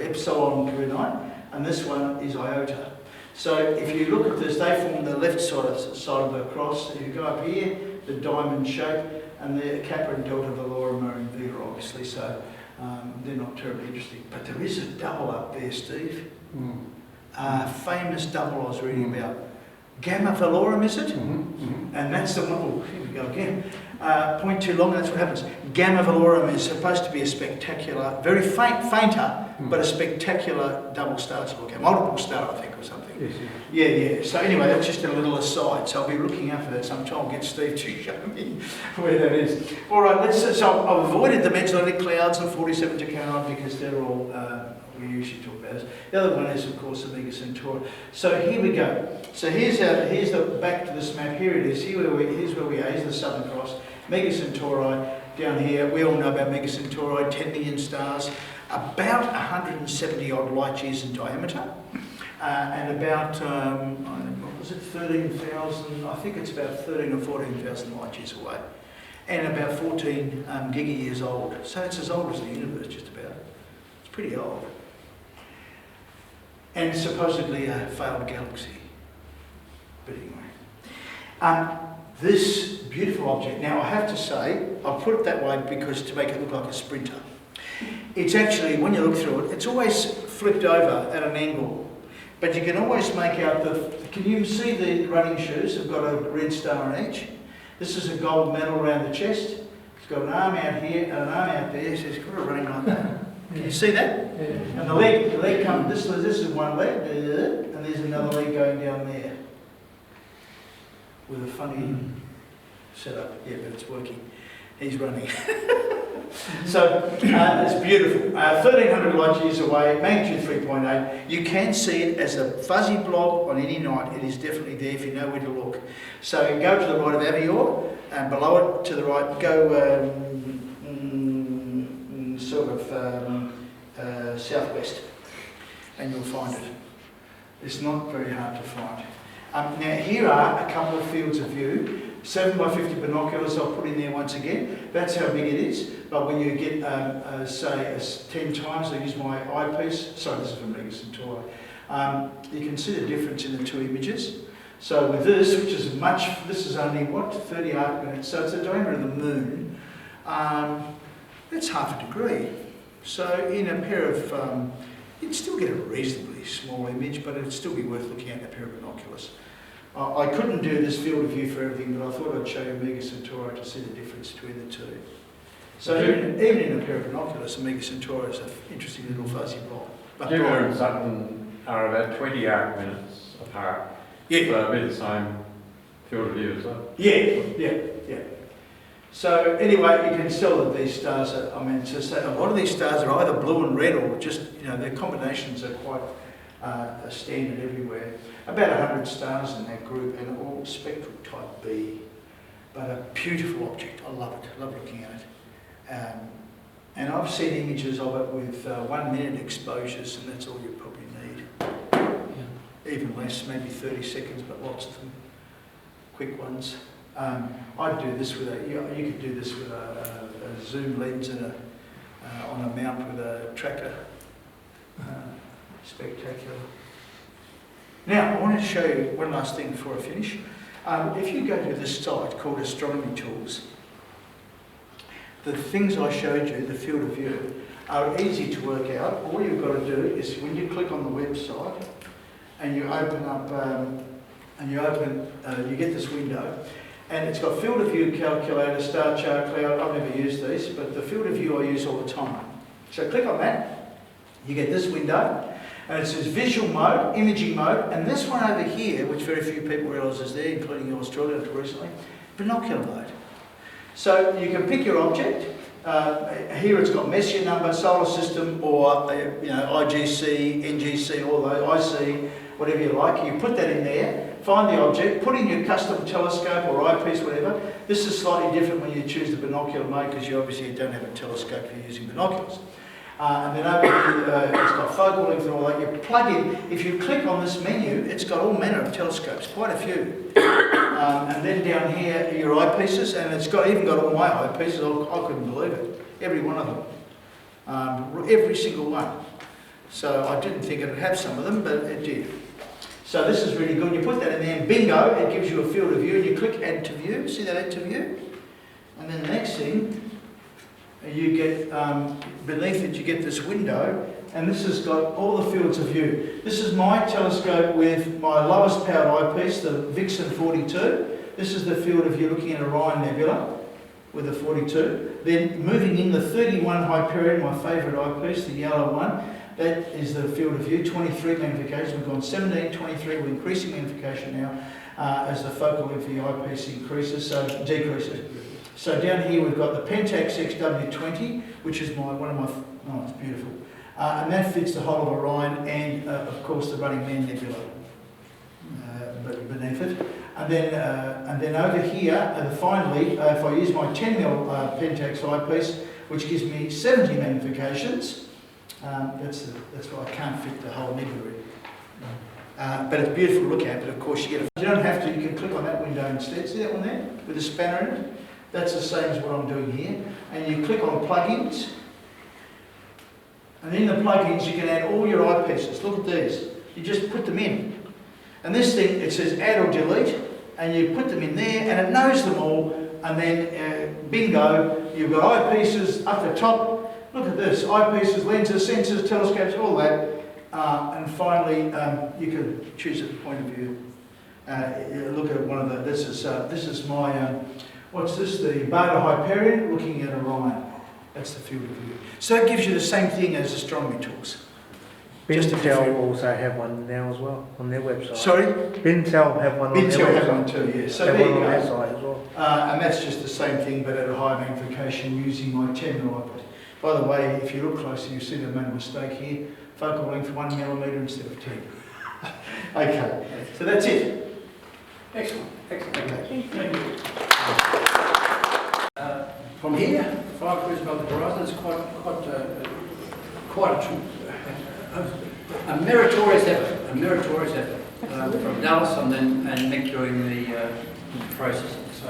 F: Epsilon Carinae, and this one is Iota. So if you look at this, they form the left side of the cross. If you go up here, the diamond shape, and the Kappa and Delta Velorum are in Vega, obviously, so they're not terribly interesting. But there is a double up there, Steve. Famous double I was reading about. Gamma Velorum, is it? And that's the one, oh, here we go again. Point too long, that's what happens. Gamma Velorum is supposed to be a spectacular, very fainter, but a spectacular double star to look at. Multiple star, I think, or something. Yeah. So anyway, that's just a little aside. So I'll be looking out for that sometime. I'll get Steve to show me where that is. All right, so I've avoided the Magellanic Clouds and 47 Draconis because they're all, we usually talk about it. The other one is, of course, the Omega Centauri. So here we go. So here's the back to this map. Here it is. Here's where we are. Here's the Southern Cross. Mega Centauri down here. We all know about Mega Centauri. 10 million stars, about 170 odd light years in diameter, and about what was it? 13,000. I think it's about 13 or 14,000 light years away, and about 14 giga years old. So it's as old as the universe, just about. It's pretty old. And supposedly a failed galaxy. But anyway. This beautiful object, now I have to say, I'll put it that way because to make it look like a sprinter. It's actually, when you look through it, it's always flipped over at an angle. But you can always make out can you see the running shoes have got a red star on each? This is a gold medal around the chest. It's got an arm out here and an arm out there, so it's got a running like that. Can you see that? Yeah. And the leg comes, this is one leg, and there's another leg going down there. With a funny setup, yeah, but it's working. He's running. So it's beautiful. 1,300 light years away, magnitude 3.8. You can see it as a fuzzy blob on any night. It is definitely there if you know where to look. So go to the right of Avior, and below it to the right, go sort of southwest, and you'll find it. It's not very hard to find. Now here are a couple of fields of view. 7x50 binoculars I'll put in there once again. That's how big it is. But when you get, say, 10 times, I use my eyepiece. Sorry, this is from Mega Centauri. You can see the difference in the two images. So with this, which is this is only, what, 30 arc minutes. So it's the diameter of the moon. That's half a degree. So in a pair of, you'd still get a reasonably small image, but it'd still be worth looking at in a pair of binoculars. I couldn't do this field of view for everything, but I thought I'd show you Mega Centauri to see the difference between the two. So even in a pair of binoculars, the Mega Centauri is an interesting little fuzzy blob.
G: Jupiter and Saturn are about 20 arc minutes apart.
F: Yeah.
G: So it'll be the same field of view as well.
F: Yeah. So anyway, you can tell that these stars are, I mean, just a lot of these stars are either blue and red or just, their combinations are quite standard everywhere. About 100 stars in that group, and all spectral type B. But a beautiful object. I love it. I love looking at it. And I've seen images of it with 1 minute exposures, and that's all you probably need. Even less, maybe 30 seconds, but lots of them. Quick ones. I'd do this with you could do this with a zoom lens and on a mount with a tracker. Spectacular. Now, I want to show you one last thing before I finish. If you go to this site called Astronomy Tools, the things I showed you, the field of view, are easy to work out. All you've got to do is when you click on the website and you open up, you get this window, and it's got field of view calculator, star chart, cloud. I've never used these, but the field of view I use all the time. So click on that, you get this window. And it says visual mode, imaging mode, and this one over here, which very few people realise is there, including in Australia until recently, binocular mode. So you can pick your object. Here it's got Messier number, solar system, or IGC, NGC, all those, IC, whatever you like. You put that in there, find the object, put in your custom telescope or eyepiece, whatever. This is slightly different when you choose the binocular mode because you obviously don't have a telescope if you're using binoculars. And then over here, it's got focal length and all that. You plug in, if you click on this menu, it's got all manner of telescopes, quite a few. And then down here are your eyepieces, and it's even got all my eyepieces. I couldn't believe it. Every one of them. Every single one. So I didn't think it would have some of them, but it did. So this is really good. You put that in there, and bingo, it gives you a field of view, and you click add to view. See that add to view? And then the next thing, you get, beneath it you get this window, and this has got all the fields of view. This is my telescope with my lowest powered eyepiece, the Vixen 42. This is the field of view looking at Orion Nebula with the 42. Then moving in the 31 Hyperion, my favourite eyepiece, the yellow one, that is the field of view, 23 magnification. We've gone 17, 23, we're increasing magnification now as the focal length of the eyepiece decreases. So down here we've got the Pentax XW20, which is one of my, oh, it's beautiful. And that fits the whole of Orion and, of course, the Running Man Nebula beneath it. And then over here, finally, if I use my 10mm Pentax eyepiece, which gives me 70 magnifications, that's why I can't fit the whole nebula in. But it's beautiful to look at, but of course you don't have to, you can click on that window instead. See that one there, with the spanner in it? That's the same as what I'm doing here. And you click on plugins. And in the plugins you can add all your eyepieces. Look at these. You just put them in. And this thing, it says add or delete. And you put them in there and it knows them all. And then bingo, you've got eyepieces up the top. Look at this. Eyepieces, lenses, sensors, telescopes, all that. And finally, you can choose a point of view. Look at one of the, this is my, what's this? The Beta Hyperion looking at Orion. That's the field of view. So it gives you the same thing as Astronomy Tools.
E: Bintel also have one now as well on their website.
F: Sorry?
E: Bintel have one on their
F: Bintel have
E: website.
F: one too, yeah. So
E: They
F: there
E: have
F: you
E: one on their
F: go.
E: site as well.
F: And that's just the same thing, but at a higher magnification using my 10mm iPad. By the way, if you look closely, you'll see they made a mistake here. Focal length 1mm instead of 10. Okay, so that's it.
D: Excellent, excellent. From here, 5 degrees above the horizon, it's quite a meritorious effort, from Dallas and Mick doing the processing. So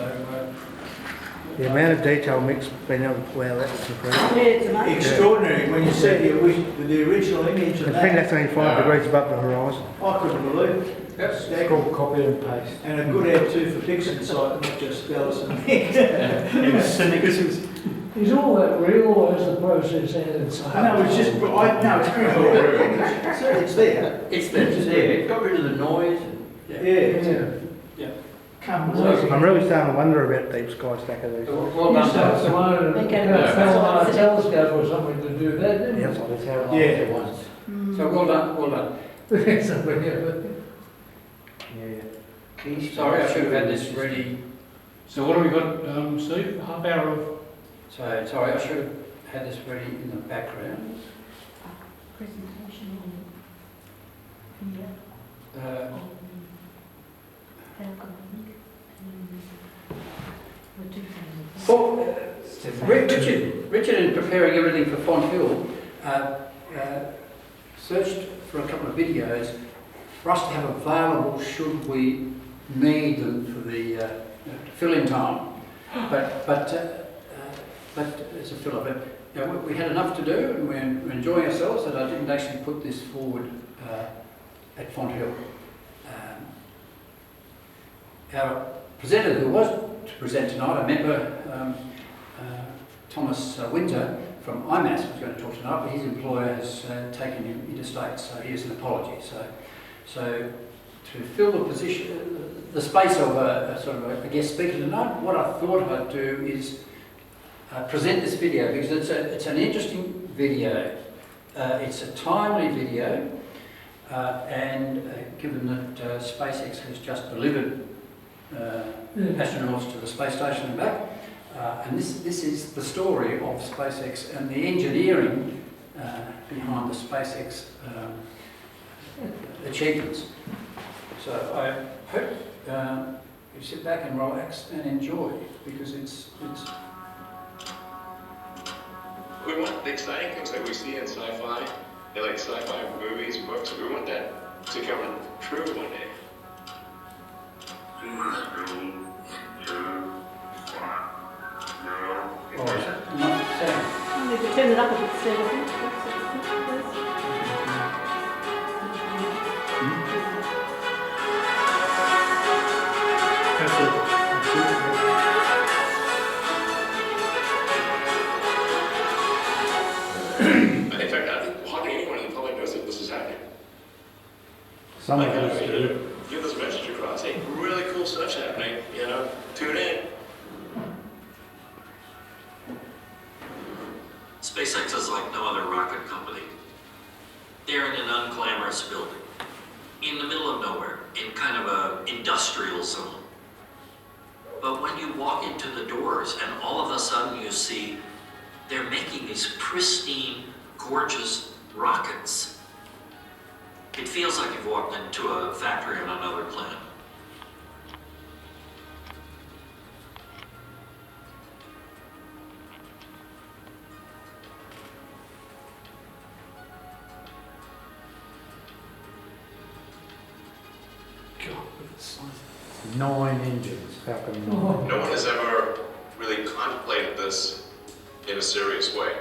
E: The amount of detail Mick's been able to pull out, that was incredible.
B: Yeah, it's amazing.
F: Extraordinary. When you see the original image
E: I
F: of
E: think
F: that,
E: that's only 5 degrees above the horizon.
F: I couldn't believe it.
D: Yes.
C: It's called copy and paste.
F: And a good ad too for Dixon's site, not just Dallas and Mick.
H: Is all that real or is the process added?
F: No, it's just, no, it's very good. So it's there.
D: It's there, it got rid of the noise.
F: Yeah. Come on.
E: I'm really starting to wonder about deep sky stack of these.
D: Well
H: You
D: done,
H: start
D: Dallas.
H: to want to
B: Okay.
H: fell on a telescope or something to do that, didn't
E: Yeah,
H: you?
E: so that's how
F: Yeah.
E: it was.
D: So well done.
H: Somebody else.
E: Yeah.
D: Sorry, I should have had this ready.
I: So what have we got, Steve? Half hour of...
D: Sorry, I should have had this ready in the background.
B: Presentation on
D: Richard, in preparing everything for Font Hill, searched for a couple of videos for us to have available should we need them for the fill-in time. But as a filler, but we had enough to do and we're enjoying ourselves that I didn't actually put this forward at Font Hill. Our presenter who was to present tonight, a member, Thomas Winter from IMAS, was going to talk tonight, but his employer has taken him interstate, so here's an apology. So to fill the position, the space of a sort of a guest speaker tonight, what I thought I'd do is present this video because it's an interesting video. It's a timely video, and given that SpaceX has just delivered astronauts to the space station and back, and this is the story of SpaceX and the engineering behind the SpaceX achievements. So I hope you sit back and relax and enjoy because it's
J: We want the exciting things that we see in sci-fi, and like sci-fi movies, books. We want that to come true one day. 3, 2, 1, 0.
D: not sound.
B: We could turn it up a bit, Steve, I think.
J: In fact, I think hardly anyone in the public knows that this is happening.
E: Some of
J: Like,
E: us do.
J: give this message across. Hey, really cool stuff's happening. Tune in.
K: SpaceX is like no other rocket company. They're in an unglamorous building, in the middle of nowhere, in kind of an industrial zone. But when you walk into the doors and all of a sudden you see they're making these pristine, gorgeous rockets, it feels like you've walked into a factory on another planet.
I: God, look at the size of
E: 9 engines, Falcon 9.
H: Oh,
J: No one has ever really contemplated this in a serious way.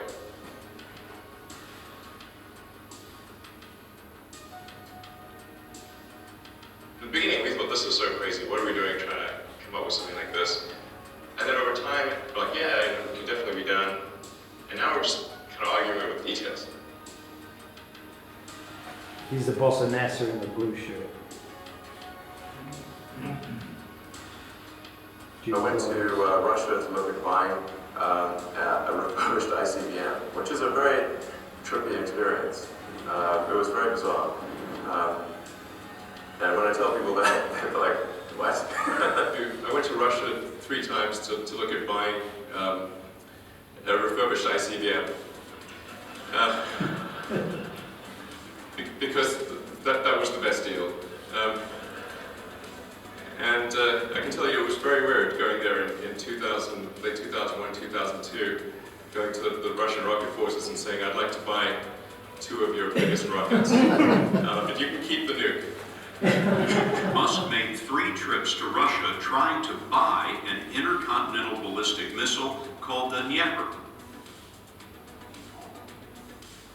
J: In the beginning, we thought this is so crazy. What are we doing trying to come up with something like this? And then over time, we're like, yeah, it can definitely be done. And now we're just kind of arguing over the details.
E: He's the boss of NASA in the blue shirt.
J: I went to Russia to look at flying a reversed ICBM, which is a very trippy experience. It was very bizarre. And when I tell people that, they're like, what? I went to Russia 3 times to look at buying a refurbished ICBM. Because that was the best deal. And I can tell you it was very weird going there in 2000, late 2001, 2002, going to the Russian rocket forces and saying, I'd like to buy 2 of your biggest rockets, if you can keep the nuke.
L: Musk made 3 trips to Russia trying to buy an intercontinental ballistic missile called the Dnieper.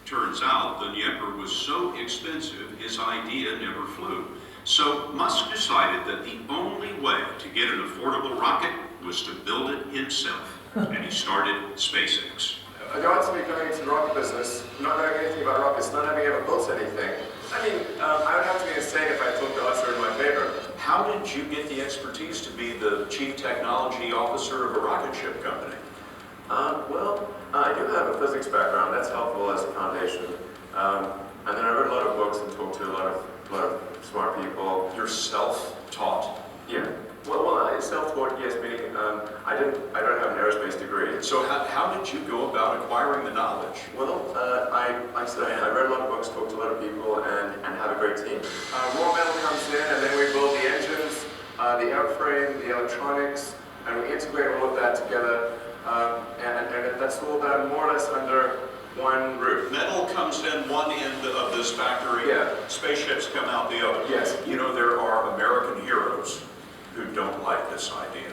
L: Turns out the Dnieper was so expensive, his idea never flew. So Musk decided that the only way to get an affordable rocket was to build it himself, and he started SpaceX.
J: I got to be going into the rocket business, not knowing anything about rockets, not having ever built anything. I mean, I would have to be insane if I thought the odds were in my favor.
L: How did you get the expertise to be the chief technology officer of a rocket ship company?
J: Well, I do have a physics background. That's helpful as a foundation. And then I read a lot of books and talked to a lot of smart people.
L: You're self-taught?
J: Yeah. Well, self-taught, yes, meaning I don't have an aerospace degree.
L: So how did you go about acquiring the knowledge?
J: Well, like I said, I read a lot of books, talked to a lot of people, and have a great team. Raw metal comes in, and then we build the engines, the airframe, the electronics, and we integrate all of that together. And that's all done more or less under one roof.
L: Metal comes in one end of this factory,
J: yeah.
L: Spaceships come out the other.
J: Yes.
L: You know, there are American heroes who don't like this idea.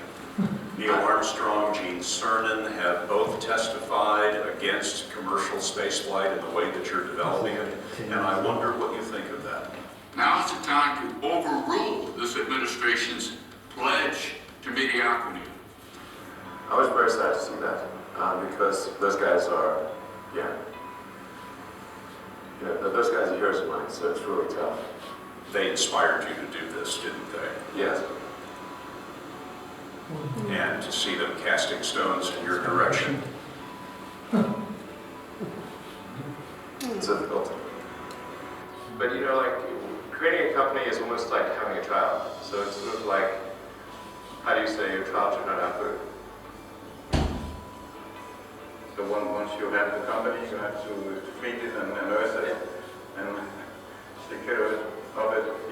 L: Neil Armstrong, Gene Cernan have both testified against commercial spaceflight in the way that you're developing it, and I wonder what you think of that.
M: Now's the time to overrule this administration's pledge to mediocrity.
J: I was very sad to see that, because those guys are, those guys are heroes of mine, so it's really tough.
L: They inspired you to do this, didn't they?
J: Yes.
L: And to see them casting stones in your direction.
J: It's difficult. But you know, like, creating a company is almost like having a child. So it's sort of like, how do you say your child should not have food? So once you have the company, you have to feed it and nurse it and take care of it,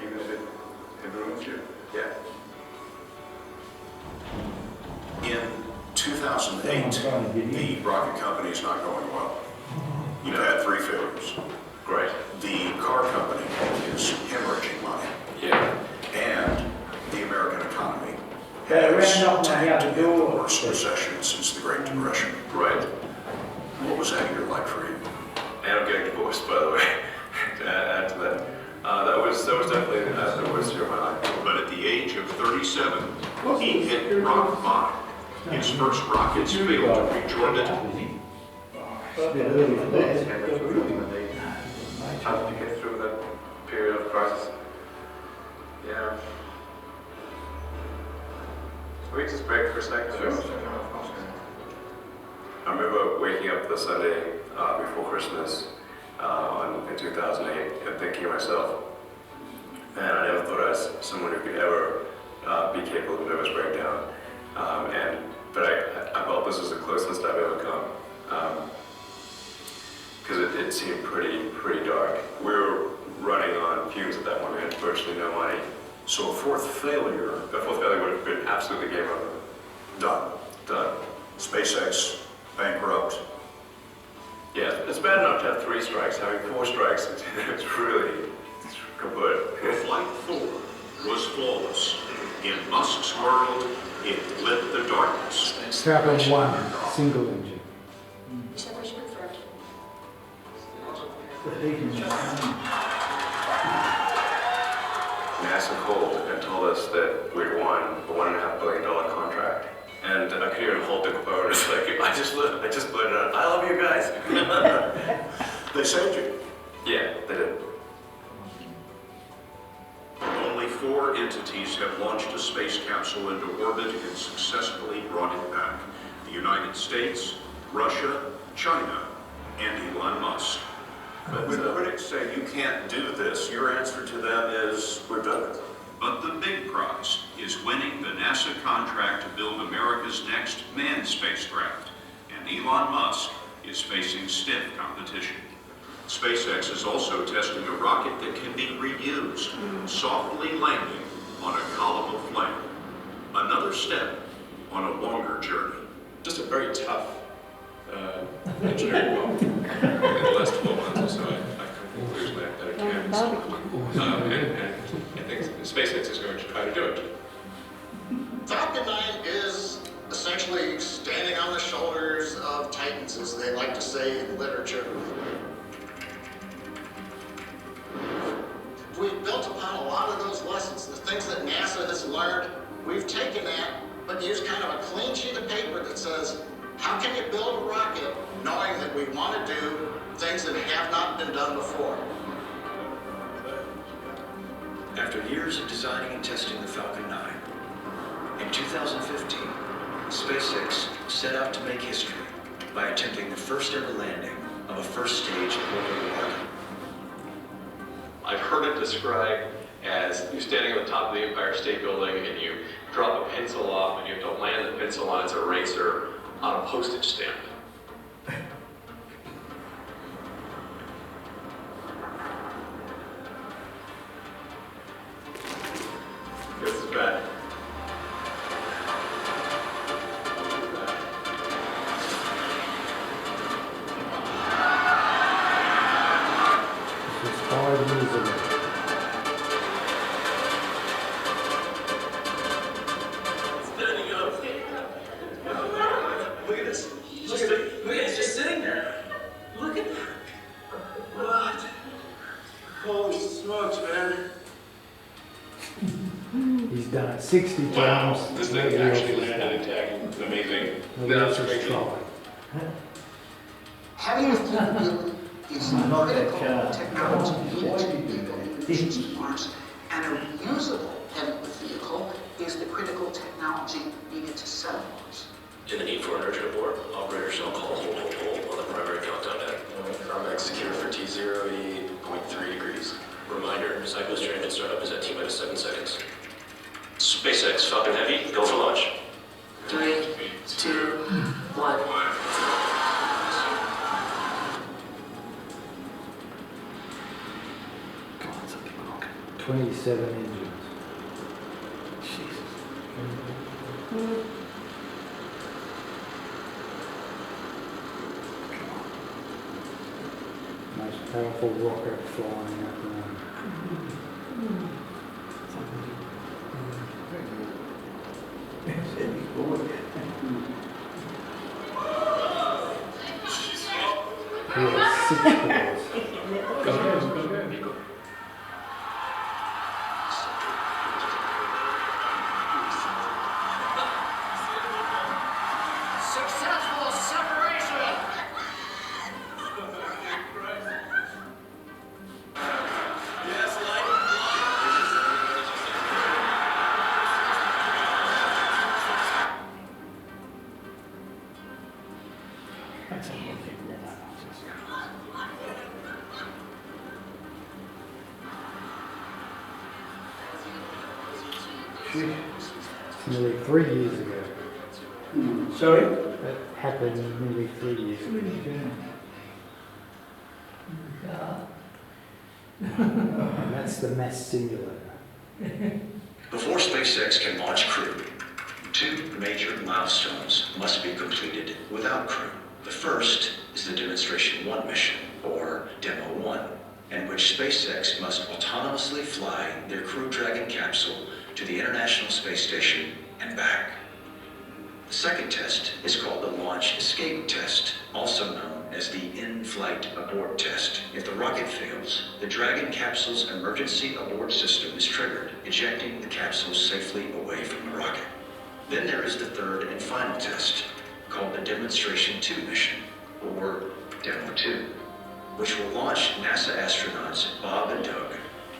J: even if it ruins you. Yeah.
L: In 2008, the rocket company is not going well. You've had 3 failures.
J: Great.
L: The car company is hemorrhaging money.
J: Yeah.
L: And the American economy
E: Yeah,
L: has
E: we're knocking
L: tanked
E: on
L: in
E: the
L: the
E: door.
L: worst recession since the Great Depression.
J: Right.
L: What was that year like for you?
J: And I'm getting divorced, by the way, to add to that. That was definitely the worst year of my life.
L: But at the age of 37, he hit rock bottom. His first rockets failed to reach orbit.
J: Tough to get through that period of crisis. Yeah. Can we just break for a second? I remember waking up the Sunday before Christmas in 2008 and thinking to myself, man, I never thought I was someone who could ever be capable of a nervous breakdown. But I felt this was the closest I've ever come. Because it seemed pretty dark. We were running on fumes at that point. We had virtually no money.
L: So a fourth failure
J: would have been absolutely game over. Done.
L: SpaceX bankrupt.
J: Yeah, it's bad enough to have 3 strikes. Having 4 strikes, it's really kaput.
L: Flight 4 was flawless. In Musk's world, it lit the darkness.
E: Falcon 1, single engine.
J: NASA called and told us that we'd won a $1.5 billion contract. And I could hear him hold the phone. It's like, I just blurted out, I love you guys.
L: They saved you.
J: Yeah, they did.
L: Only 4 entities have launched a space capsule into orbit and successfully brought it back. The United States, Russia, China, and Elon Musk. But when critics say you can't do this, your answer to them is, we've done it.
N: But the big prize is winning the NASA contract to build America's next manned spacecraft. And Elon Musk is facing stiff competition.
L: SpaceX is also testing a rocket that can be reused, softly landing on a column of flame. Another step on a longer journey.
J: Just a very tough engineering moment in the last 12 months or so. I've come to the conclusion that it can and I think SpaceX is going to try to do it.
O: Falcon 9 is essentially standing on the shoulders of titans, as they like to say in literature. We've built upon a lot of those lessons, the things that NASA has learned. We've taken that, but used kind of a clean sheet of paper that says, how can you build a rocket knowing that we want to do things that have not been done before?
P: After years of designing and testing the Falcon 9, in 2015, SpaceX set out to make history by attempting the first ever landing of a first stage orbital rocket.
J: I've heard it described as you standing on the top of the Empire State Building and you drop a pencil off and you have to land the pencil on its eraser on a postage stamp. This is bad.
E: This is 5 years ago.
O: Look at this. Look at it. It's just sitting there. Look at that. What? Holy smokes, man.
E: He's done it 60 times.
J: This thing actually landed intact. Amazing.
E: That's a try.
O: Having a fuel is critical technology needed to build missions to Mars, and a reusable heavy vehicle is the critical technology needed to settle Mars.
K: In the need for inertia aboard, operator shall call hold on the primary countdown head. Carmack secure for T0, 8.3 degrees. Reminder, cyclist transient startup is at T-minus 7 seconds. SpaceX Falcon Heavy, go for launch.
O: 3, 2, 1.
E: 27 engines. Most powerful rocket flying up and yeah, 6 cores.
O: Successful separation! Yes,
E: Nearly 3 years ago.
A: Sorry?
E: That happened nearly 3 years ago. And that's the mass simulator.
P: Before SpaceX can launch crew, 2 major milestones must be completed without crew. The first is the Demonstration 1 mission, or Demo 1, in which SpaceX must autonomously fly their Crew Dragon capsule to the International Space Station and back. The second test is called the Launch Escape Test, also known as the In-Flight Abort Test. If the rocket fails, the Dragon capsule's emergency abort system is triggered, ejecting the capsule safely away from the rocket. Then there is the third and final test, called the Demonstration 2 mission, or Demo 2, which will launch NASA astronauts Bob and Doug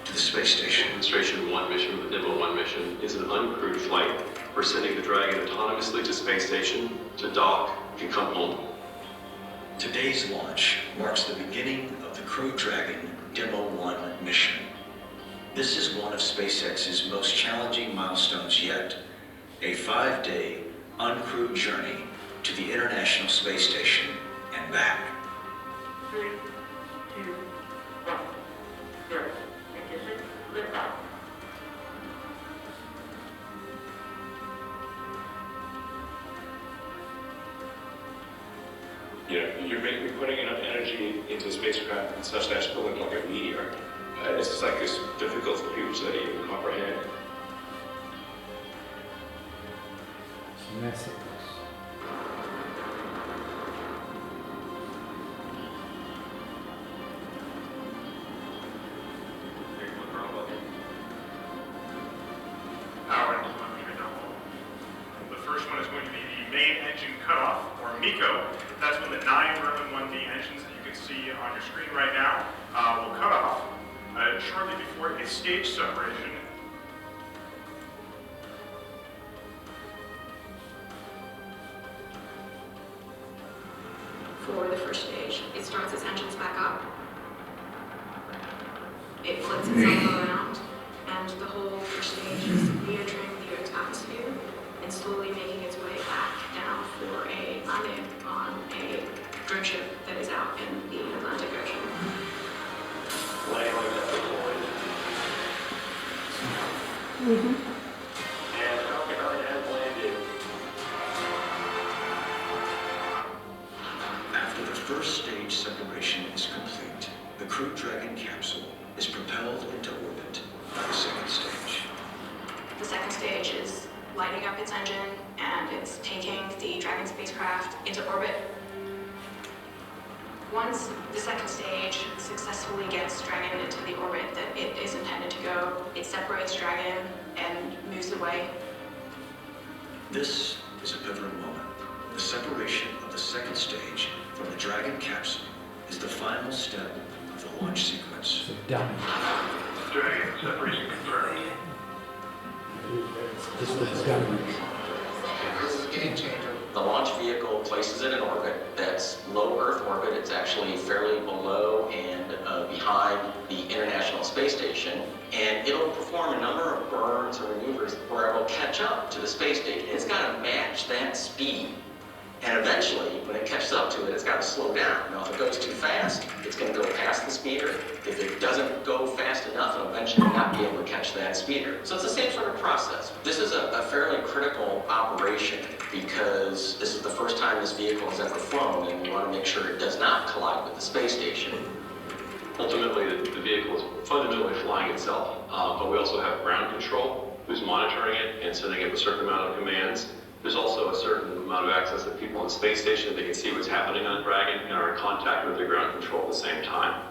P: to the space station.
J: Demonstration 1 mission, the Demo 1 mission, is an uncrewed flight. We're sending the Dragon autonomously to space station, to dock, and come home.
P: Today's launch marks the beginning of the Crew Dragon Demo 1 mission. This is one of SpaceX's most challenging milestones yet, a 5-day uncrewed journey to the International Space Station and back.
Q: 3, 2, 1, 0. Ignition, liftoff.
J: You know, you're putting enough energy into a spacecraft and such that it's going to look like a meteor. It's just like it's difficult for people to even comprehend.
E: It's massive.
R: Power and telemetry double. The first one is going to be the main engine cutoff, or MECO. That's when the 9 Merlin 1D engines that you can see on your screen right now will cut off shortly before a stage separation.
S: For the first stage, it starts its engines back up. It flips itself around, and the whole first stage is re-entering the Earth's atmosphere and slowly making its way back down for a landing on a drone ship that is out in the Atlantic Ocean.
J: Landing at deployed. And Falcon 9 has landed.
P: After the first stage separation is complete, the Crew Dragon capsule is propelled into orbit by the second stage.
S: The second stage is lighting up its engine and it's taking the Dragon spacecraft into orbit. Once the second stage successfully gets Dragon into the orbit that it is intended to go, it separates Dragon and moves away.
P: This is a pivotal moment. The separation of the second stage from the Dragon capsule is the final step of the launch sequence.
E: It's a dummy.
R: Dragon separation confirmed.
E: Just a dummy.
O: This is a game changer.
K: The launch vehicle places it in orbit. That's low Earth orbit. It's actually fairly below and behind the International Space Station. And it'll perform a number of burns or maneuvers where it will catch up to the space station. It's got to match that speed. And eventually, when it catches up to it, it's got to slow down. Now, if it goes too fast, it's going to go past the speeder. If it doesn't go fast enough, it'll eventually not be able to catch that speeder. So it's the same sort of process. This is a fairly critical operation because this is the first time this vehicle has ever flown, and we want to make sure it does not collide with the space station.
J: Ultimately, the vehicle is fundamentally flying itself, but we also have ground control who's monitoring it and sending it a certain amount of commands. There's also a certain amount of access that people on the space station, they can see what's happening on Dragon and are in contact with the ground control at the same time.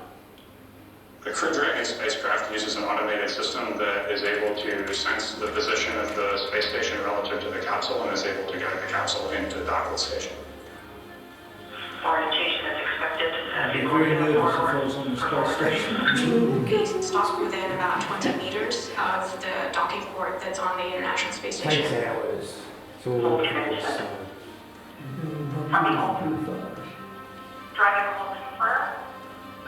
R: The Crew Dragon spacecraft uses an automated system that is able to sense the position of the space station relative to the capsule and is able to guide the capsule into the dock with the station. Orientation is expected
H: I'd be very nervous if I was on the space station.
S: It stops within about 20 meters of the docking port that's on the International Space Station.
E: Takes hours. It's all so.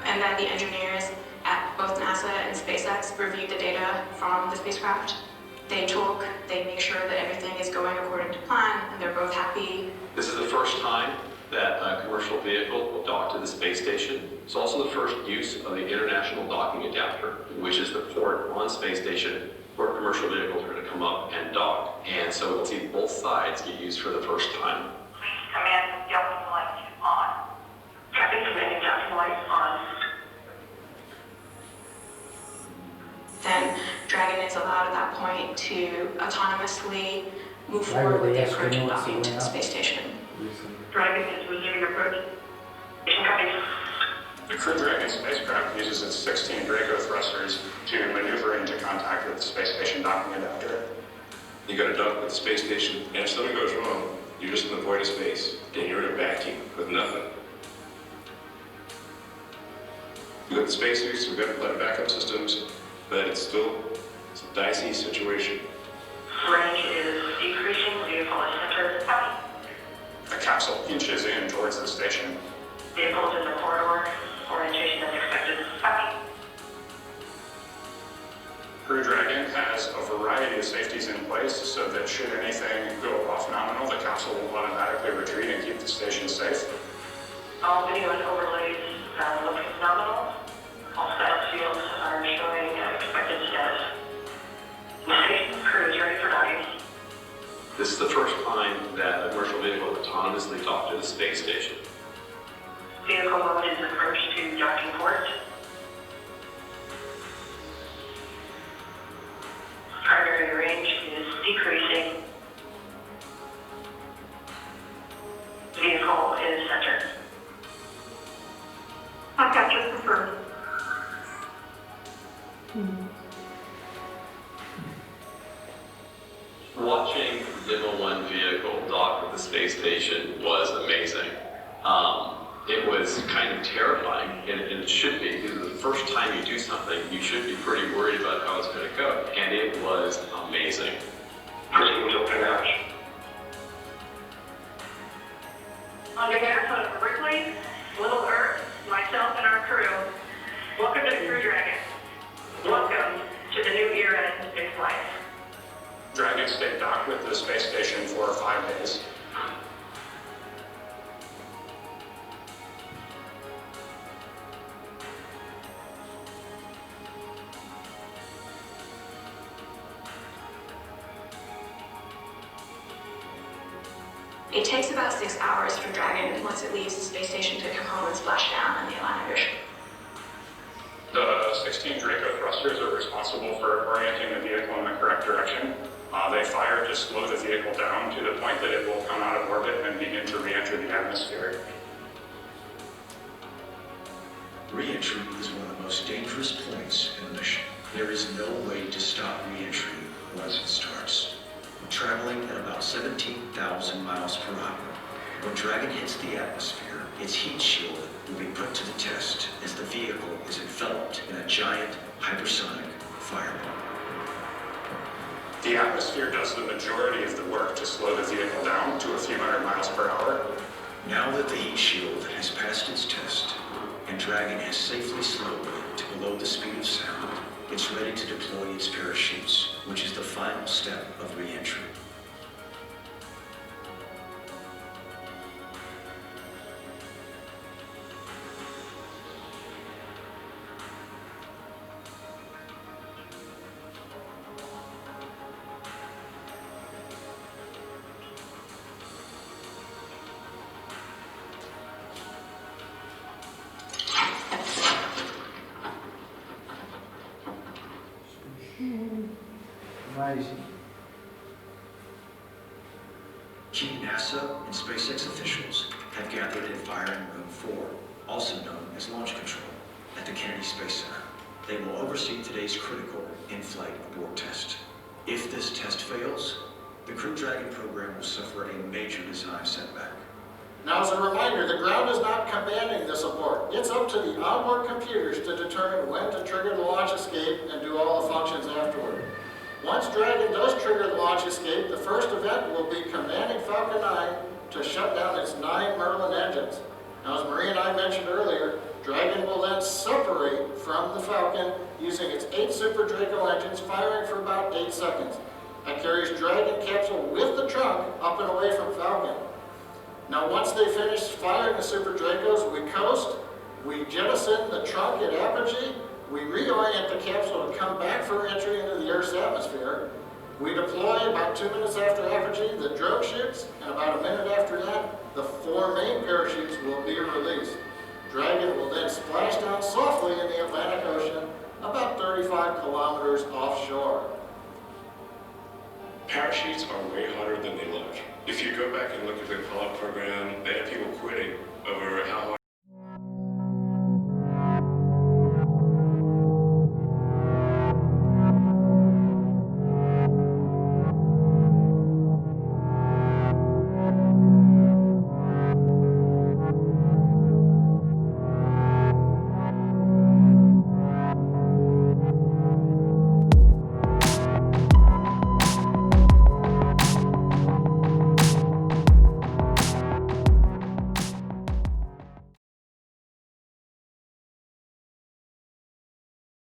S: And then the engineers at both NASA and SpaceX reviewed the data from the spacecraft. They talk, they make sure that everything is going according to plan, and they're both happy.
J: This is the first time that a commercial vehicle will dock to the space station. It's also the first use of the International Docking Adapter, which is the port on the space station where commercial vehicles are going to come up and dock. And so we'll see both sides get used for the first time.
Q: Please command docking light on. Traffic commanding docking light on.
S: Then Dragon is allowed at that point to autonomously move
E: Why were
S: forward with
E: the
S: the approach and
E: astronauts
S: docking to the
E: around?
S: space station.
Q: Dragon is resuming approach. Station copy.
R: The Crew Dragon spacecraft uses its 16 Draco thrusters to maneuver into contact with the space station docking adapter.
J: You got to dock with the space station, and if something goes wrong, you're just in the void of space, and you're in a vacuum with nothing. We've got the spacesuits, we've got a lot of backup systems, but it's a dicey situation.
Q: Range is decreasing. Vehicle is centered. Copy.
R: The capsule inches in towards the station.
Q: Vehicle is in the corridor. Orientation is expected.
R: has a variety of safeties in place so that should anything go off nominal, the capsule will automatically retreat and keep the station safe.
Q: All video and overlays look phenomenal. All status fields are showing expected status. The station crew is ready for docking.
J: This is the first time that a commercial vehicle autonomously talked to the space station.
Q: Vehicle mode is approach to docking port. Primary range is decreasing. Vehicle is centered. I've got just confirmed.
J: Watching the Demo 1 vehicle dock with the space station was amazing. It was kind of terrifying, and it should be, because the first time you do something, you should be pretty worried about how it's going to go, and it was amazing.
Q: Proceed to open out. On behalf of Ripley, Little Earth, myself, and our crew, welcome to the Crew Dragon. Welcome to the new era in space life.
R: Dragon stayed docked with the space station for 5 days.
S: It takes about 6 hours for Dragon, once it leaves the space station, to come home and splash down in the Atlantic Ocean.
R: The 16 Draco thrusters are responsible for orienting the vehicle in the correct direction. They fire to slow the vehicle down to the point that it will come out of orbit and begin to re-enter the atmosphere.
P: Re-entry is one of the most dangerous points in the mission. There is no way to stop re-entry once it starts. Traveling at about 17,000 miles per hour, when Dragon hits the atmosphere, its heat shield will be put to the test as the vehicle is enveloped in a giant hypersonic fireball.
R: The atmosphere does the majority of the work to slow the vehicle down to a few hundred miles per hour.
P: Now that the heat shield has passed its test, and Dragon has safely slowed to below the speed of sound, it's ready to deploy its parachutes, which is the final step of re-entry.
E: Amazing.
P: Key NASA and SpaceX officials have gathered in Firing Room 4, also known as Launch Control, at the Kennedy Space Center. They will oversee today's critical in-flight abort test. If this test fails, the Crew Dragon program will suffer a major design setback.
O: Now, as a reminder, the ground is not commanding this abort. It's up to the onboard computers to determine when to trigger the launch escape and do all the functions afterward. Once Dragon does trigger the launch escape, the first event will be commanding Falcon 9 to shut down its 9 Merlin engines. Now, as Marie and I mentioned earlier, Dragon will then separate from the Falcon using its 8 Super Draco engines, firing for about 8 seconds. That carries Dragon capsule with the trunk up and away from Falcon. Now, once they finish firing the Super Dracos, we coast, we jettison the trunk at apogee, we reorient the capsule to come back for entry into the Earth's atmosphere. We deploy about 2 minutes after apogee the drogue chutes, and about a minute after that, the 4 main parachutes will be released. Dragon will then splash down softly in the Atlantic Ocean, about 35 kilometers offshore.
J: Parachutes are way harder than they look. If you go back and look at the call-out program, they